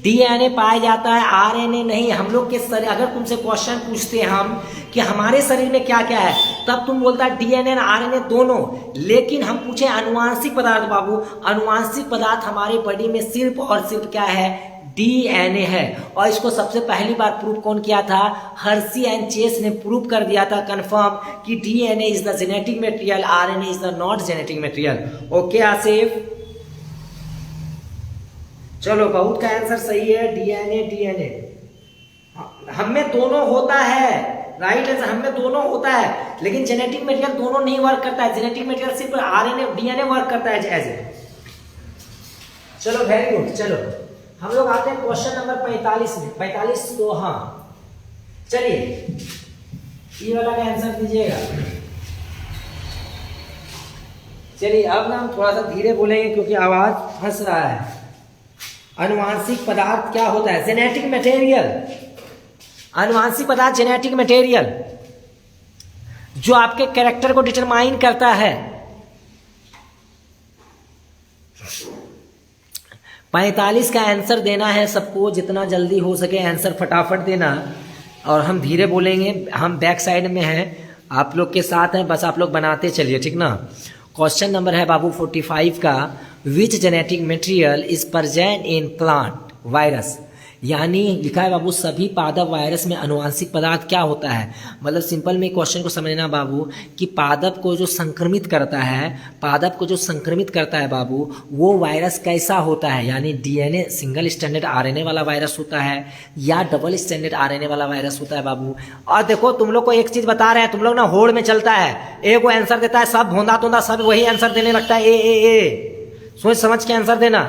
डीएनए पाया जाता है, आरएनए नहीं। हम लोग के शरीर, अगर तुमसे क्वेश्चन पूछते हैं हम कि हमारे शरीर में क्या क्या है, तब तुम बोलता है डीएनए आरएनए दोनों। लेकिन हम पूछे अनुवांशिक पदार्थ बाबू, अनुवांशिक पदार्थ हमारे बॉडी में सिर्फ और सिर्फ क्या है? डीएनए है। और इसको सबसे पहली बार प्रूव कौन किया था? हर्सी एंड चेस ने प्रूव कर दिया था कंफर्म कि DNA is the genetic material, RNA is the not genetic material. Okay Asif, चलो बहुत का आंसर सही है। डीएनए हम में दोनों होता है, राइट आंसर हम में दोनों होता है, लेकिन जेनेटिक मटेरियल दोनों नहीं वर्क करता है। जेनेटिक मटेरियल सिर्फ आरएनए डीएनए वर्क करता है एज ए। चलो वेरी गुड। चलो हम लोग आते हैं क्वेश्चन नंबर 45 में। 45 तो हाँ, चलिए ये वाला का आंसर दीजिएगा। चलिए अब ना हम थोड़ा सा धीरे बोलेंगे क्योंकि आवाज फंस रहा है। अनुवांशिक पदार्थ क्या होता है? Genetic material. अनुवांशिक पदार्थ जेनेटिक मटेरियल जो आपके कैरेक्टर को डिटरमाइन करता है। 45 का आंसर देना है सबको, जितना जल्दी हो सके आंसर फटाफट देना। और हम धीरे बोलेंगे, हम बैक साइड में हैं, आप लोग के साथ हैं, बस आप लोग बनाते चलिए, ठीक ना। क्वेश्चन नंबर है बाबू 45 का, which genetic material is present in plant virus. यानी लिखा है बाबू सभी पादप वायरस में अनुवांशिक पदार्थ क्या होता है। मतलब सिंपल में क्वेश्चन को समझना बाबू कि पादप को जो संक्रमित करता है बाबू वो वायरस कैसा होता है। यानी डीएनए सिंगल स्टैंडर्ड आरएनए वाला वायरस होता है या डबल स्टैंडर्ड आरएनए वाला वायरस होता है बाबू। और देखो तुम लोग को एक चीज बता रहे हैं, तुम लोग ना होड़ में चलता है, एक वो आंसर देता है, सब भोंदा तोंदा सब वही आंसर देने लगता है। ए सोच समझ के आंसर देना।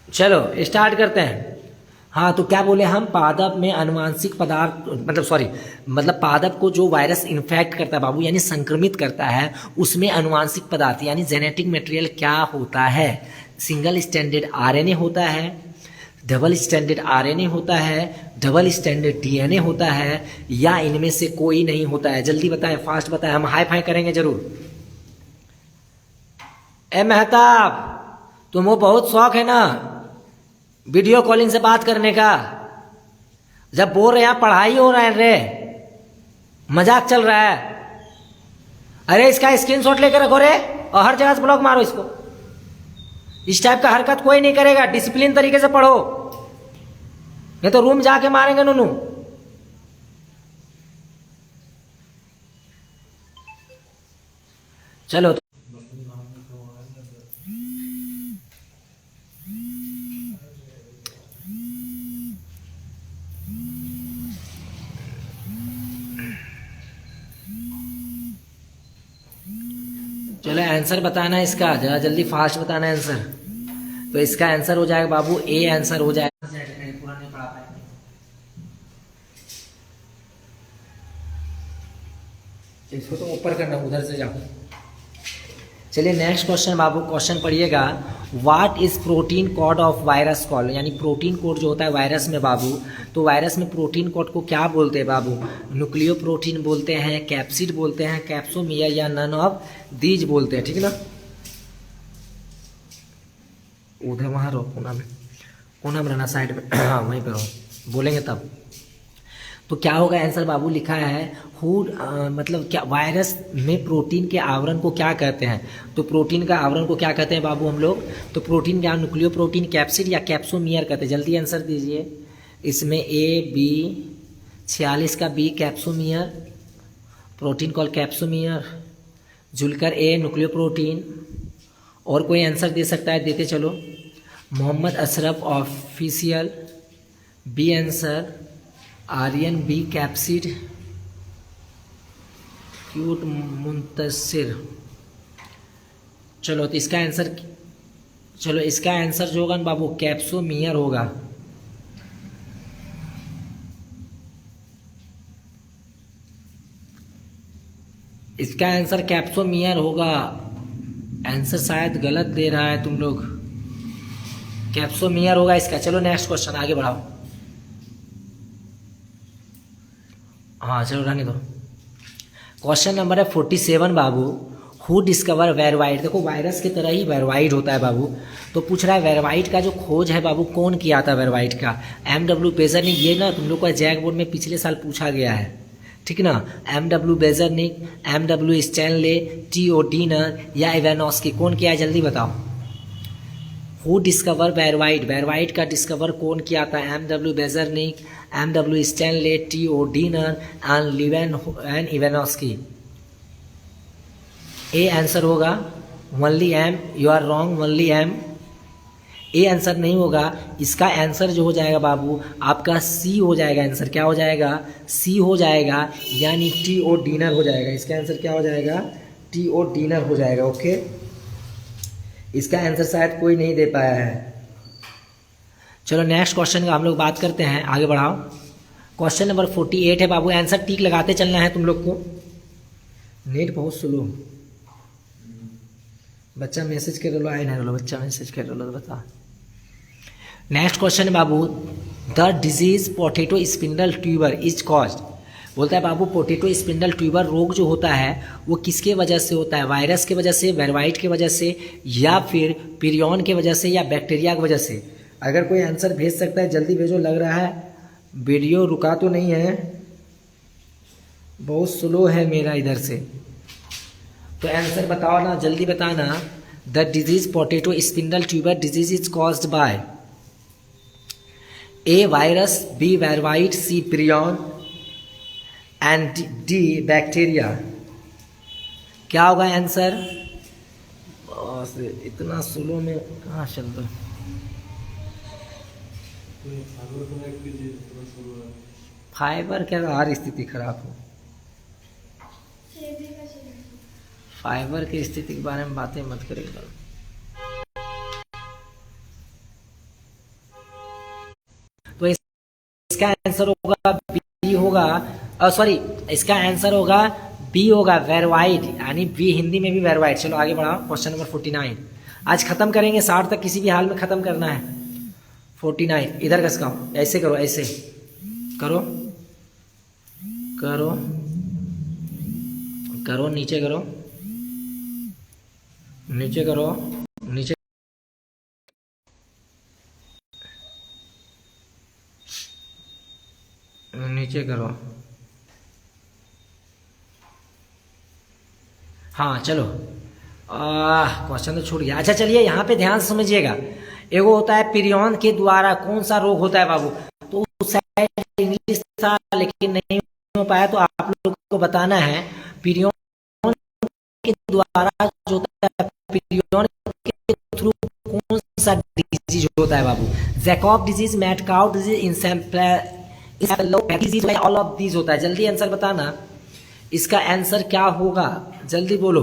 चलो स्टार्ट करते हैं। हाँ, तो क्या बोले हम, पादप में अनुवांशिक पदार्थ, मतलब पादप को जो वायरस इन्फेक्ट करता है बाबू, यानी संक्रमित करता है, उसमें अनुवांशिक पदार्थ यानी जेनेटिक मटेरियल क्या होता है? सिंगल स्टैंडर्ड आरएनए होता है, डबल स्टैंडर्ड आरएनए होता है, डबल स्टैंडर्ड डीएनए होता है, या इनमें से कोई नहीं होता है? जल्दी बताएं, फास्ट बताएं, हम हाई फाई करेंगे जरूर। ए मेहताब, तुमको बहुत शौक है ना वीडियो कॉलिंग से बात करने का? जब बोल रहे हैं पढ़ाई हो रहा है रे, मजाक चल रहा है? अरे इसका स्क्रीनशॉट लेकर रखो रे, और हर जगह से ब्लॉक मारो इसको। इस टाइप का हरकत कोई नहीं करेगा, डिसिप्लिन तरीके से पढ़ो, नहीं तो रूम जाके मारेंगे नूनू। चलो चलो आंसर बताना इसका, जरा जल्दी फास्ट बताना आंसर। तो इसका आंसर हो जाएगा बाबू ए, आंसर हो जाएगा। पूरा नहीं पढ़ा पाएंगे, इसको तो ऊपर करना, उधर से जाओ। चलिए नेक्स्ट क्वेश्चन बाबू, क्वेश्चन पढ़िएगा। What is protein code of virus call, यानी प्रोटीन कोड जो होता है वायरस में बाबू, तो वायरस में प्रोटीन कोड को क्या बोलते हैं बाबू? न्यूक्लियो प्रोटीन बोलते हैं, कैप्सिड बोलते हैं, कैप्सोमियर, या नन ऑफ दीज बोलते हैं, ठीक है ना? उधर वहाँ रहो, कोना में रहना, साइड में वहीं पे रहो, बोलेंगे तब। तो क्या होगा आंसर बाबू? लिखा है मतलब क्या, वायरस में प्रोटीन के आवरण को क्या कहते हैं? तो प्रोटीन का आवरण को क्या कहते हैं बाबू हम लोग? तो प्रोटीन क्या, न्यूक्लियो प्रोटीन, कैप्सिड, या कैप्सोमियर कहते हैं? जल्दी आंसर दीजिए। इसमें ए, बी, 46 का B capsomere, protein call capsomere, Julkar A nucleo protein. और कोई आंसर दे सकता है? देते चलो। Mohammad Ashraf official, B answer. Aryan B capsid, cute Muntasir. चलो तो इसका आंसर, चलो इसका आंसर जो होगा ना बाबू कैप्सोमियर होगा। इसका आंसर कैप्सोमियर होगा। आंसर शायद गलत दे रहा है तुम लोग, कैप्सोमियर होगा इसका। चलो नेक्स्ट क्वेश्चन आगे बढ़ाओ। हाँ चलो रहने दो। क्वेश्चन नंबर है 47 बाबू। हु डिस्कवर वेरवाइड, देखो वायरस की तरह ही वेरवाइड होता है बाबू। तो पूछ रहा है वेरवाइड का जो खोज है बाबू कौन किया था वेरवाइड का? एम.डब्ल्यू. बेजरनिक। ये ना तुम लोग का जैक बोर्ड में पिछले साल पूछा गया है, ठीक ना? एम.डब्ल्यू. Beijerinck, MW. Stanley, TO. Dinner, या इवानोस्की, कौन किया है जल्दी बताओ। हु डिस्कवर वेरवाइड, वेरवाइड का डिस्कवर कौन किया था? MW. Beijerinck, MW. Stanley, TO. Diener and Ivanovsky. A answer होगा only M. You are wrong, only M. A answer नहीं होगा। इसका आंसर जो हो जाएगा बाबू आपका सी हो जाएगा। आंसर क्या हो जाएगा? सी हो जाएगा, यानी टी.ओ. डीनर हो जाएगा। इसका आंसर क्या हो जाएगा? टी.ओ. डीनर हो जाएगा। ओके, इसका आंसर शायद कोई नहीं दे पाया है। चलो नेक्स्ट क्वेश्चन का हम लोग बात करते हैं, आगे बढ़ाओ। क्वेश्चन नंबर 48 है बाबू। आंसर टिक लगाते चलना है तुम लोग को। नेट बहुत स्लो, बच्चा मैसेज कर लो, आए ना लो, बच्चा मैसेज कर लो, बता। नेक्स्ट क्वेश्चन है बाबू। The disease potato spindle tuber is caused, बोलता है बाबू पोटैटो स्पिंडल ट्यूबर रोग जो होता है वो किसके वजह से होता है? वायरस की वजह से, वेरवाइड की वजह से, या फिर पिरियन की वजह से, या बैक्टीरिया की वजह से? अगर कोई आंसर भेज सकता है जल्दी भेजो। लग रहा है वीडियो रुका तो नहीं है, बहुत स्लो है मेरा इधर से। तो आंसर बताओ ना, जल्दी बताना। The disease potato spindle tuber disease is caused by a virus, B viroid, C prion and D bacteria. क्या होगा आंसर? इतना स्लो में कहाँ चल दो। फाइबर क्या हर स्थिति खराब हो, फाइबर की स्थिति के बारे में बातें मत करेगा। तो इसका आंसर होगा बी होगा, सॉरी इसका आंसर होगा बी होगा, वेरवाइड, यानी बी हिंदी में भी वेरवाइड। चलो आगे बढ़ाओ, क्वेश्चन नंबर 49 आज खत्म करेंगे, 60 तक किसी भी हाल में खत्म करना है। 49 इधर घसकाओ, ऐसे करो, ऐसे करो करो करो, नीचे करो, नीचे करो, नीचे नीचे करो। हाँ चलो, क्वेश्चन तो छूट गया। अच्छा चलिए यहाँ पे ध्यान से समझिएगा। एगो होता है पीरियन के द्वारा कौन सा रोग होता है बाबू, तो उस साइड इंग्लिश था लेकिन नहीं हो पाया, तो आप लोग को बताना है पीरियन के द्वारा जो होता है, पीरियन के थ्रू कौन सा डिजीज होता है बाबू। Jakob disease, mad cow disease, encephalopathies, all of these होता है। जल्दी आंसर बताना, इसका आंसर क्या होगा, जल्दी बोलो।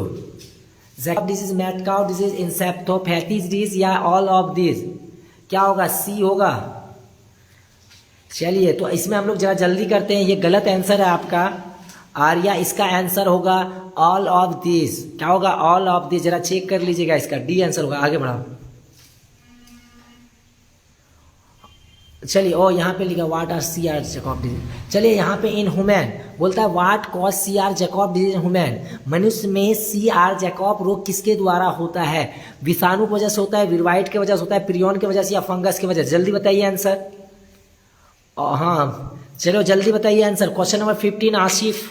Jakob disease, mad cow disease, encephalopathies disease या ऑल ऑफ दीज, क्या होगा, सी होगा। चलिए तो इसमें हम लोग जरा जल्दी करते हैं, ये गलत आंसर है आपका आर्या, इसका आंसर होगा ऑल ऑफ दिस। क्या होगा, ऑल ऑफ दिस, जरा चेक कर लीजिएगा, इसका डी आंसर होगा। आगे बढ़ाओ, चलिए, और यहाँ पे लिखा what are C R Jakob disease. चलिए यहाँ पे इन ह्यूमन बोलता है what cause C R Jakob disease in human, मनुष्य में सी आर जैकब रोग किसके द्वारा होता है, विषाणु की वजह से होता है, विरवाइट की वजह से होता है, प्रियन की वजह से या फंगस की वजह से, जल्दी बताइए आंसर। हाँ चलो जल्दी बताइए answer. Question number 15 Asif,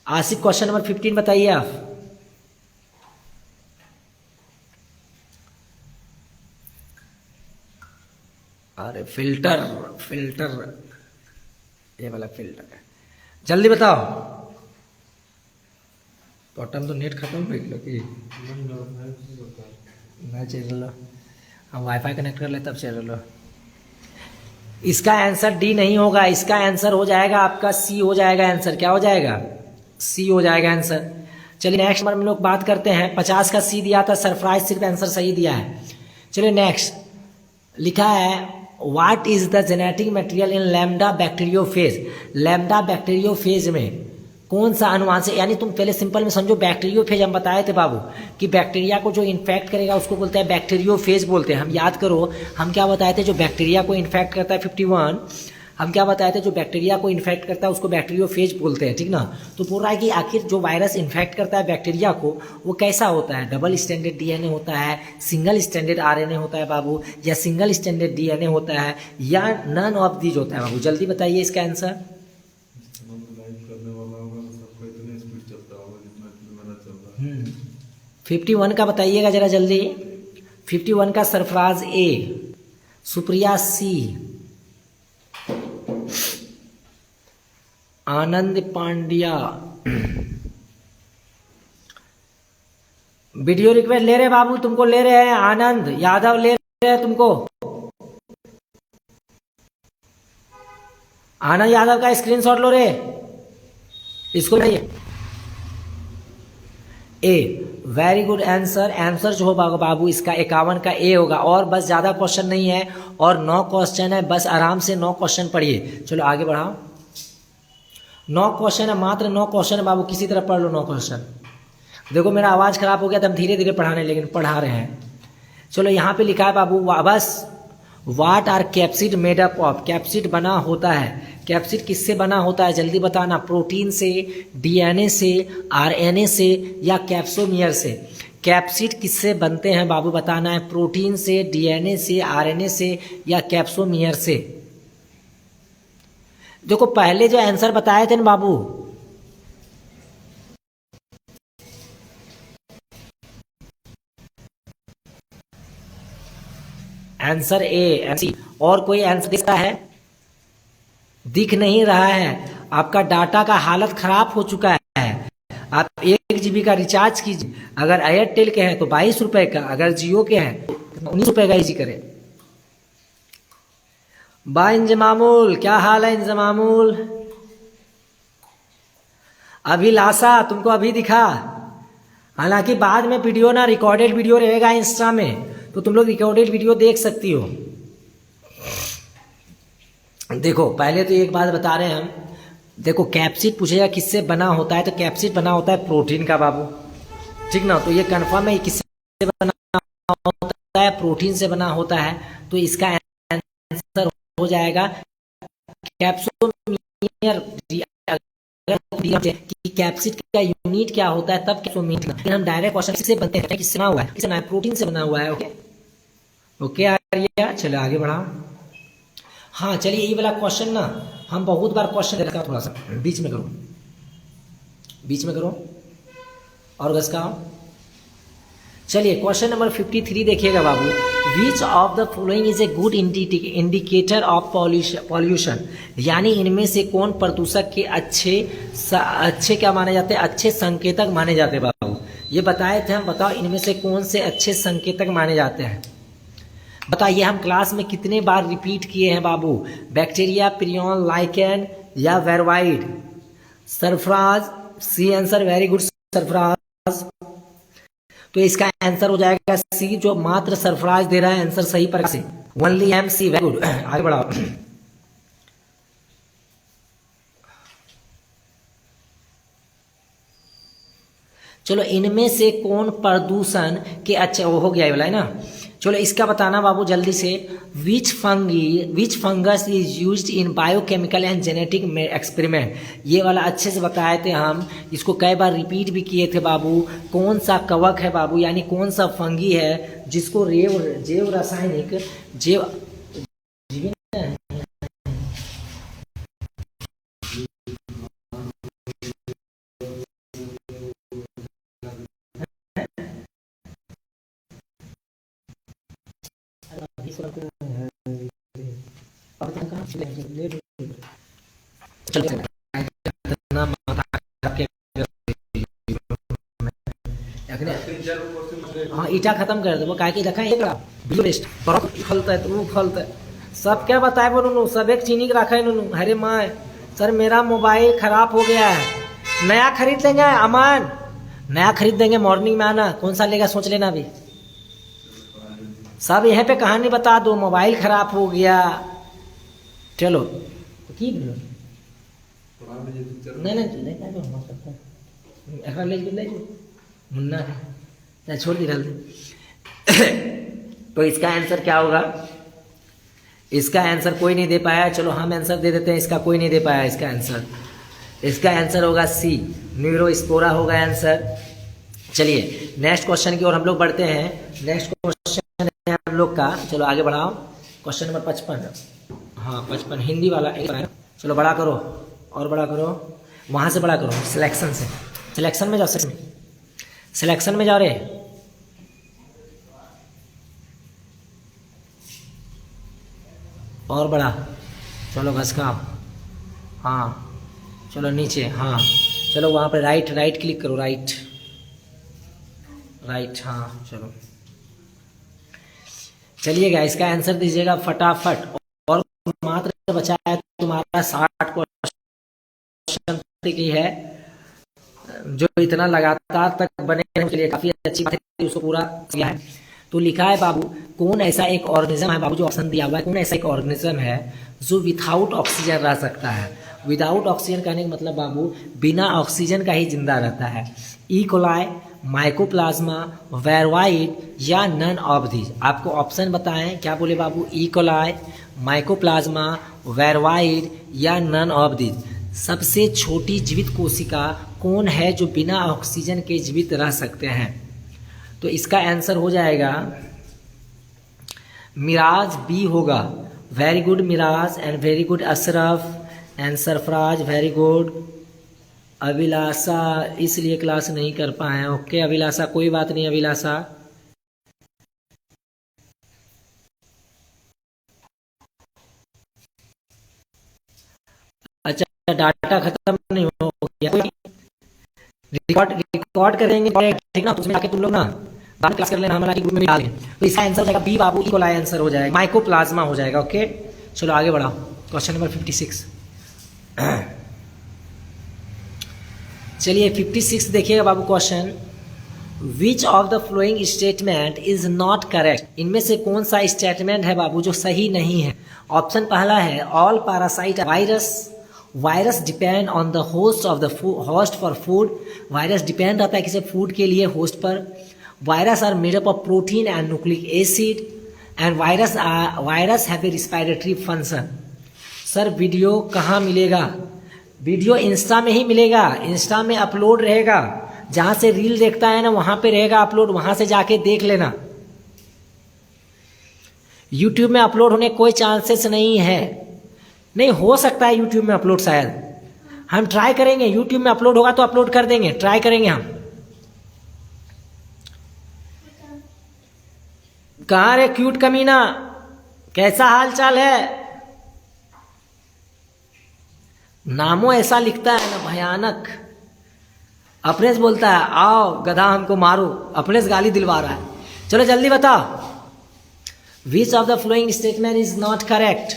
Asif question number 15 बताइए आप। अरे फिल्टर, फिल्टर, ये वाला फिल्टर है, जल्दी बताओ। टोटम तो नेट खत्म हो गया कि मैं चल रहा, हम वाईफाई कनेक्ट कर ले तब चल रहा। इसका आंसर डी नहीं होगा, इसका आंसर हो जाएगा आपका सी हो जाएगा आंसर। क्या हो जाएगा, सी हो जाएगा आंसर। चलिए नेक्स्ट नंबर हम लोग बात करते हैं। 50 का सी दिया था, सरप्राइज सिर्फ आंसर सही दिया है। चलिए नेक्स्ट लिखा है what is the genetic material in lambda bacteriophage. Lambda bacteriophage में कौन सा अनुवांशिक, यानी तुम पहले सिंपल में समझो, बैक्टीरियोफेज हम बताए थे बाबू कि बैक्टीरिया को जो इन्फेक्ट करेगा उसको बोलते हैं बैक्टीरियोफेज बोलते हैं। हम याद करो हम क्या बताए थे, जो बैक्टीरिया को इन्फेक्ट करता है 51, हम क्या बताए थे, जो बैक्टीरिया को इन्फेक्ट करता है उसको बैक्टीरियोफेज बोलते हैं, ठीक ना। तो बोल रहा है कि आखिर जो वायरस इन्फेक्ट करता है बैक्टीरिया को वो कैसा होता है, डबल स्टैंडर्ड डीएनए होता है, सिंगल स्टैंडर्ड आरएनए होता है बाबू, या सिंगल स्टैंडर्ड डीएनए होता है, या नन ऑफ दीज होता है बाबू। जल्दी बताइए इसका आंसर। 51 का बताइएगा जरा जल्दी। 51 का सरफराज ए, सुप्रिया सी, आनंद पांड्या। वीडियो रिक्वेस्ट ले रहे बाबू, तुमको ले रहे हैं, आनंद यादव ले रहे हैं तुमको। आनंद यादव का स्क्रीनशॉट लो रे, इसको चाहिए। ए, वेरी गुड आंसर। आंसर जो होगा बाबू इसका 51 का ए होगा। और बस ज्यादा क्वेश्चन नहीं है और 9 क्वेश्चन है, बस आराम से 9 क्वेश्चन पढ़िए। चलो आगे बढ़ाओ। 9 क्वेश्चन है, मात्र 9 क्वेश्चन है बाबू, किसी तरह पढ़ लो 9 क्वेश्चन। देखो मेरा आवाज खराब हो गया तो हम धीरे धीरे पढ़ाने, लेकिन पढ़ा रहे हैं। चलो यहाँ पे लिखा है बाबू बस, what are capsid made up of. Capsid बना होता है, कैप्सिड किससे बना होता है जल्दी बताना, प्रोटीन से, डीएनए से, आरएनए से या कैप्सोमियर से। कैप्सिड किससे बनते हैं बाबू बताना है, प्रोटीन से, डीएनए से, आरएनए से या कैप्सोमियर से। देखो पहले जो आंसर बताए थे ना बाबू, आंसर ए, और कोई आंसर दिखता है, दिख नहीं रहा है। आपका डाटा का हालत खराब हो चुका है। आप 1 GB का रिचार्ज कीजिए, अगर एयरटेल के हैं तो 22 रुपए का, अगर जियो के हैं तो 19 रुपए का इजी करें। बा इंजमामुल, क्या हाल है इंजमामुल? अभिलाषा तुमको अभी दिखा, हालांकि बाद में वीडियो ना रिकॉर्डेड वीडियो रहेगा इंस्टा में, तो तुम लोग रिकॉर्डेड वीडियो देख सकती हो। देखो पहले तो एक बात बता रहे हैं हम, देखो कैप्सिड पूछेगा किससे बना होता है, तो कैप्सिड बना होता है प्रोटीन का बाबू, ठीक ना। तो ये कंफर्म है किससे बना होता है, प्रोटीन से बना होता है। तो इसका आंसर हो जाएगा कैप्सोमीयर। कि कैप्सिड का यूनिट क्या होता है तब कैप्सोमीटर, लेकिन हम डायरेक्ट क्वेश्चन किससे बनते हैं, किससे बना हुआ है, किससे बना है, प्रोटीन से बना हुआ है। ओके ओके आर्या, चलो आगे बढ़ाओ। हाँ चलिए ये वाला क्वेश्चन ना हम बहुत बार क्वेश्चन देखा, थोड़ा सा बीच में करो, बीच में करो और घसकाओ। चलिए क्वेश्चन नंबर 53 देखिएगा बाबू। Which of the following is a good indicator of pollution, यानी इनमें से कौन प्रदूषक के अच्छे क्या माने जाते हैं, अच्छे संकेतक माने जाते हैं बाबू। ये बताए थे हम, बताओ इनमें से कौन से अच्छे संकेतक माने जाते हैं। बताइए हम क्लास में कितने बार रिपीट किए हैं बाबू, बैक्टीरिया, प्रियन, लाइकेन या viroid. Sarfaraz, C answer, very good Sarfaraz. तो इसका आंसर हो जाएगा सी, जो मात्र सरफराज दे रहा है आंसर सही प्रकार से, only M C, very good. आगे बढ़ाओ। चलो इनमें से कौन प्रदूषण के अच्छे, हो गया ये वाला है ना। चलो इसका बताना बाबू जल्दी से। Which fungus is used in biochemical and genetic experiment. ये वाला अच्छे से बताए थे हम, इसको कई बार रिपीट भी किए थे बाबू। कौन सा कवक है बाबू, यानी कौन सा फंगी है जिसको जैव रासायनिक हाँ ईटा खत्म कर दो, काहे की रखा है बेस्ट फलता है तो वो फलता है सब। क्या बताए वो नुनू, सब एक चीनी का रखा है नुनू। अरे माँ सर मेरा मोबाइल खराब हो गया है, नया खरीद लेंगे। अमन नया खरीद देंगे, मॉर्निंग में आना, कौन सा लेगा सोच लेना अभी। सब यहाँ पे कहानी बता दो, मोबाइल खराब हो गया। चलो तो की बोलो नहीं ले मुन्ना है छोड़ दी डाल दे। तो इसका आंसर क्या होगा, इसका आंसर कोई नहीं दे पाया। चलो हम आंसर दे देते हैं, इसका कोई नहीं दे पाया इसका आंसर। इसका आंसर होगा सी, न्यूरोस्पोरा होगा आंसर। चलिए नेक्स्ट क्वेश्चन की ओर हम लोग बढ़ते हैं। नेक्स्ट क्वेश्चन है हम लोग का, चलो आगे बढ़ाओ। क्वेश्चन नंबर 55, हाँ 55 हिंदी वाला है। चलो बड़ा करो और बड़ा करो, वहाँ से बड़ा करो, सिलेक्शन से, सिलेक्शन में जाओ, सिलेक्शन में जाओ रे। और बड़ा, चलो घसकाओ, हाँ चलो नीचे, हाँ चलो वहाँ पर राइट क्लिक करो, राइट, हाँ चलो चलिएगा। इसका आंसर दीजिएगा फटाफट, और मात्र बचा है तुम्हारा 60 क्वेश्चन की है, जो इतना लगातार तक बने के लिए काफी अच्छी बात है, उसको पूरा किया है। तो लिखा है बाबू, कौन ऐसा एक ऑर्गेनिज्म है बाबू, जो ऑप्शन दिया हुआ है, कौन ऐसा एक ऑर्गेनिज्म है जो विदाउट ऑक्सीजन रह सकता है। विदाउट ऑक्सीजन कहने का मतलब बाबू बिना ऑक्सीजन का ही जिंदा रहता है। ई कोलाई, माइकोप्लाज्मा, वेरवाइड या नन ऑफ दीज। आपको ऑप्शन बताएं, क्या बोले बाबू, ई कोलाई, माइकोप्लाज्मा, वेरवाइड या नन ऑफ दीज। सबसे छोटी जीवित कोशिका कौन है जो बिना ऑक्सीजन के जीवित रह सकते हैं। तो इसका आंसर हो जाएगा मिराज, बी होगा। Very good Miraj and very good Ashraf and Sarfaraz, very good. Abhilasha इसलिए क्लास नहीं कर पाए, ओके अभिलाषा, कोई बात नहीं अभिलाषा। अच्छा डाटा खत्म नहीं हो गया, रिकॉर्ड करेंगे ठीक ना, उसमें आके तुम लोग ना बाद क्लास कर लेना, हमारा ग्रुप में डाल देंगे। तो इसका आंसर हो जाएगा बी बाबू, ई कोलाई आंसर हो जाएगा, माइकोप्लाज्मा हो जाएगा। ओके चलो आगे बढ़ाओ। क्वेश्चन नंबर 56, चलिए 56 देखिएगा बाबू question. Which of the following statement is not correct, इनमें से कौन सा स्टेटमेंट है बाबू जो सही नहीं है। ऑप्शन पहला है all parasite virus depend on the host of the host for food, virus डिपेंड रहता है किसी फूड के लिए होस्ट पर। Virus are made up of protein and nucleic acid and virus have a respiratory function. Sir video कहाँ मिलेगा? Video Insta में ही मिलेगा, इंस्टा में अपलोड रहेगा, जहां से रील देखता है ना वहां पे रहेगा अपलोड, वहां से जाके देख लेना। यूट्यूब में अपलोड होने कोई चांसेस नहीं है, नहीं हो सकता है यूट्यूब में अपलोड, शायद हम ट्राई करेंगे, यूट्यूब में अपलोड होगा तो अपलोड कर देंगे, ट्राई करेंगे हम। कहाँ रे क्यूट कमीना, कैसा हाल चाल है? नामों ऐसा लिखता है ना भयानक, अपने से बोलता है आओ गधा हमको मारो, अपने से गाली दिलवा रहा है। चलो जल्दी बताओ, which of the following statement is not correct?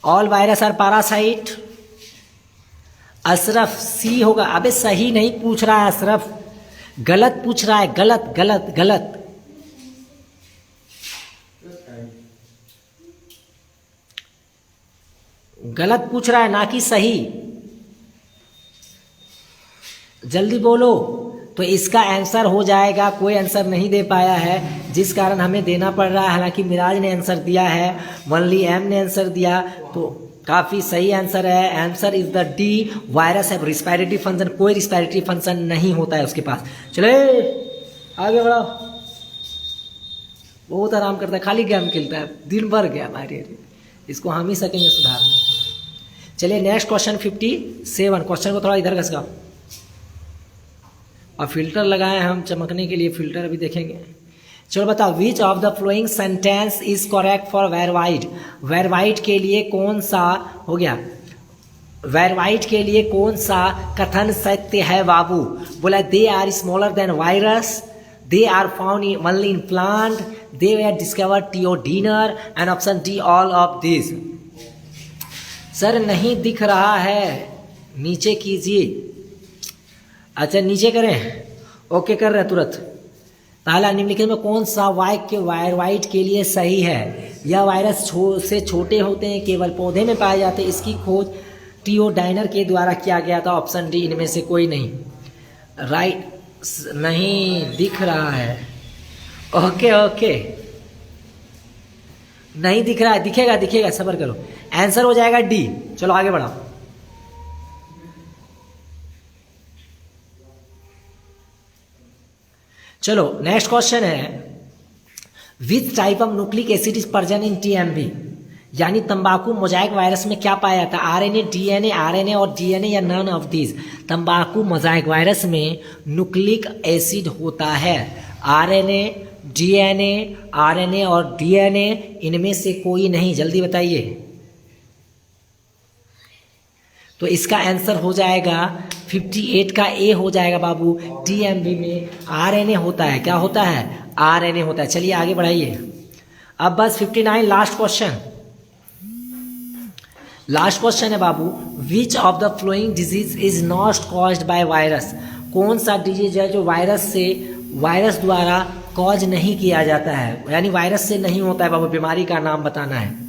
All virus are parasite. अशरफ सी होगा। अबे सही नहीं पूछ रहा है अशरफ, गलत पूछ रहा है, गलत गलत गलत। गलत पूछ रहा है ना कि सही। जल्दी बोलो तो इसका आंसर हो जाएगा। कोई आंसर नहीं दे पाया है जिस कारण हमें देना पड़ रहा है, हालांकि मिराज ने आंसर दिया है, वनली एम ने आंसर दिया, तो काफ़ी सही आंसर है। Answer is the D, virus है रिस्पायरेटरी फंक्शन, कोई रिस्पायरेटरी फंक्शन नहीं होता है उसके पास। चले आगे बढ़ाओ, बहुत आराम करता है, खाली गेम खेलता है दिन भर गेम। अरे इसको हम ही सकेंगे सुधारने। चलिए नेक्स्ट क्वेश्चन 57। क्वेश्चन को थोड़ा इधर घसकाओ, और फिल्टर लगाए हम चमकने के लिए, फिल्टर अभी देखेंगे। चलो बताओ, which of the following sentence is correct for viroid? Viroid के लिए कौन सा हो गया? वेर वाइड के लिए कौन सा कथन सत्य है बाबू? बोला they are smaller than virus, they are found only in plant, they were discovered to your dinner, and option D all of this. Sir नहीं दिख रहा है, नीचे कीजिए। अच्छा नीचे करें, ओके कर रहे हैं तुरंत। पहला निम्नलिखित में कौन सा वाक्य वायरवाइट के लिए सही है? यह वायरस से छोटे होते हैं, केवल पौधे में पाए जाते हैं, इसकी खोज टीओ डाइनर के द्वारा किया गया था। ऑप्शन डी इनमें से कोई नहीं। राइट, नहीं दिख रहा है। ओके ओके, नहीं दिख रहा है, दिखेगा दिखेगा, सब्र करो। आंसर हो जाएगा डी। चलो आगे बढ़ाओ। चलो नेक्स्ट क्वेश्चन है, which type of nucleic acid is present in TMV? यानी तंबाकू मोजाइक वायरस में क्या पाया जाता है? आरएनए, डीएनए, आरएनए और डीएनए या नन ऑफ दिस? तंबाकू मोजाइक वायरस में न्यूक्लिक एसिड होता है। आरएनए, डीएनए, आरएनए और डीएनए, इनमें से कोई नहीं। जल्दी बताइए। तो इसका आंसर हो जाएगा 58 का ए हो जाएगा बाबू। टीएमवी में आरएनए होता है। क्या होता है? आरएनए होता है। चलिए आगे बढ़ाइए। अब बस 59 लास्ट क्वेश्चन। लास्ट क्वेश्चन है बाबू, which of the following disease is not caused by virus? कौन सा डिजीज है जो वायरस द्वारा कॉज नहीं किया जाता है, यानी वायरस से नहीं होता है बाबू? बीमारी का नाम बताना है।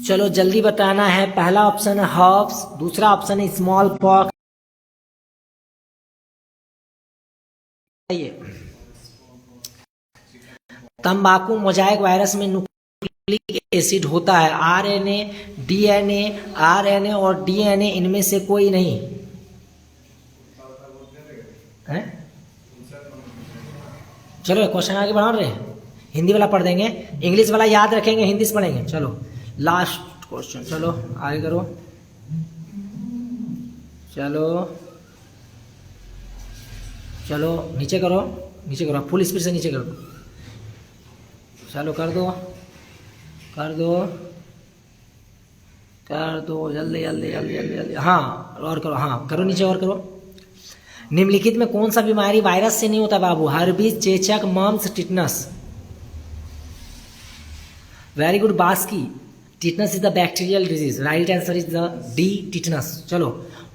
चलो जल्दी बताना है। पहला ऑप्शन है हर्ब्स, दूसरा ऑप्शन है स्मॉल पॉक्स। तंबाकू मोजाइक वायरस में न्यूक्लिक एसिड होता है। आरएनए, डीएनए, आरएनए और डीएनए, इनमें से कोई नहीं है। चलो क्वेश्चन आगे बढ़ा रहे हैं। हिंदी वाला पढ़ देंगे, इंग्लिश वाला याद रखेंगे, हिंदी से पढ़ेंगे। चलो लास्ट क्वेश्चन, चलो आगे करो। चलो चलो नीचे करो, नीचे करो, फुल स्पीड से नीचे कर दो। चलो कर दो कर दो कर दो, जल्दी जल्दी जल्दी जल्दी जल्दी। हाँ और करो, हाँ करो, नीचे और करो। निम्नलिखित में कौन सा बीमारी वायरस से नहीं होता बाबू? हर्बीज, चेचक, mumps, tetanus. Very good Baski. Tetanus is the bacterial disease. Right answer is the D, tetanus. चलो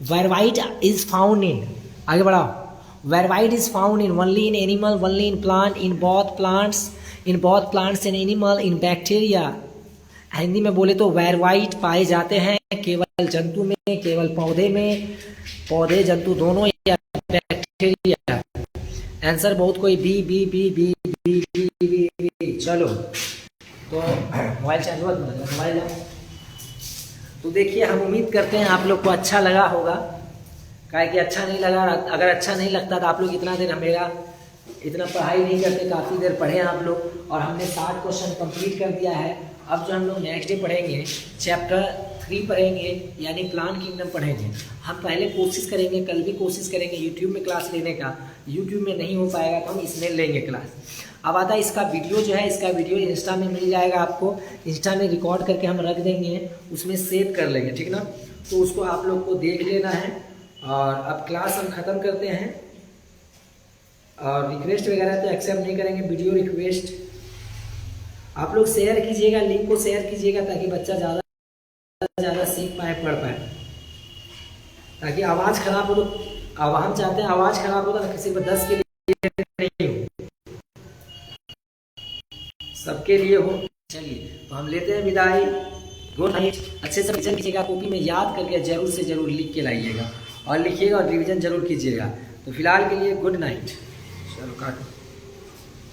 वायरवाइट इज फाउंड इन, आगे बढ़ाओ। Viroid is found in only in animal, only in plant, in both plants and animal, in bacteria. Hindi में बोले तो where white पाए जाते हैं केवल जंतु में, केवल पौधे में, पौधे जंतु दोनों, या बैक्टीरिया। आंसर बहुत कोई B B B B B B B B. चलो तो मोबाइल चार्ज हुआ तुम्हारा, मोबाइल लाओ। तो देखिए हम उम्मीद करते हैं आप लोग को अच्छा लगा होगा। काहे कि अच्छा नहीं लगा, अगर अच्छा नहीं लगता तो आप लोग इतना देर मेरा इतना पढ़ाई नहीं करते, काफ़ी देर पढ़े आप लोग, और हमने 60 क्वेश्चन कंप्लीट कर दिया है। अब जो हम लोग नेक्स्ट डे पढ़ेंगे चैप्टर 3 पढ़ेंगे, यानी प्लांट किंगडम पढ़ेंगे। हम पहले कोशिश करेंगे, कल भी कोशिश करेंगे यूट्यूब में क्लास लेने का। यूट्यूब में नहीं हो पाएगा तो हम इसमें लेंगे क्लास। अब आता है इसका वीडियो जो है, इसका वीडियो इंस्टा में मिल जाएगा आपको, इंस्टा में रिकॉर्ड करके हम रख देंगे, उसमें सेव कर लेंगे, ठीक ना। तो उसको आप लोग को देख लेना है। और अब क्लास हम ख़त्म करते हैं, और रिक्वेस्ट वगैरह तो एक्सेप्ट नहीं करेंगे, वीडियो रिक्वेस्ट आप लोग शेयर कीजिएगा, लिंक को शेयर कीजिएगा ताकि बच्चा ज़्यादा सीख पाए, पढ़ पाए, ताकि आवाज़ ख़राब हो तो, अब हम चाहते हैं आवाज़ ख़राब हो तो किसी पर 10 के लिए नहीं हो, सबके लिए हो। चलिए तो हम लेते हैं विदाई, गुड नाइट। अच्छे से रिवीजन कीजिएगा, कॉपी में याद करके जरूर से जरूर लिख के लाइएगा, और लिखिएगा और रिवीजन जरूर कीजिएगा। तो फिलहाल के लिए गुड नाइट। चलो काटो।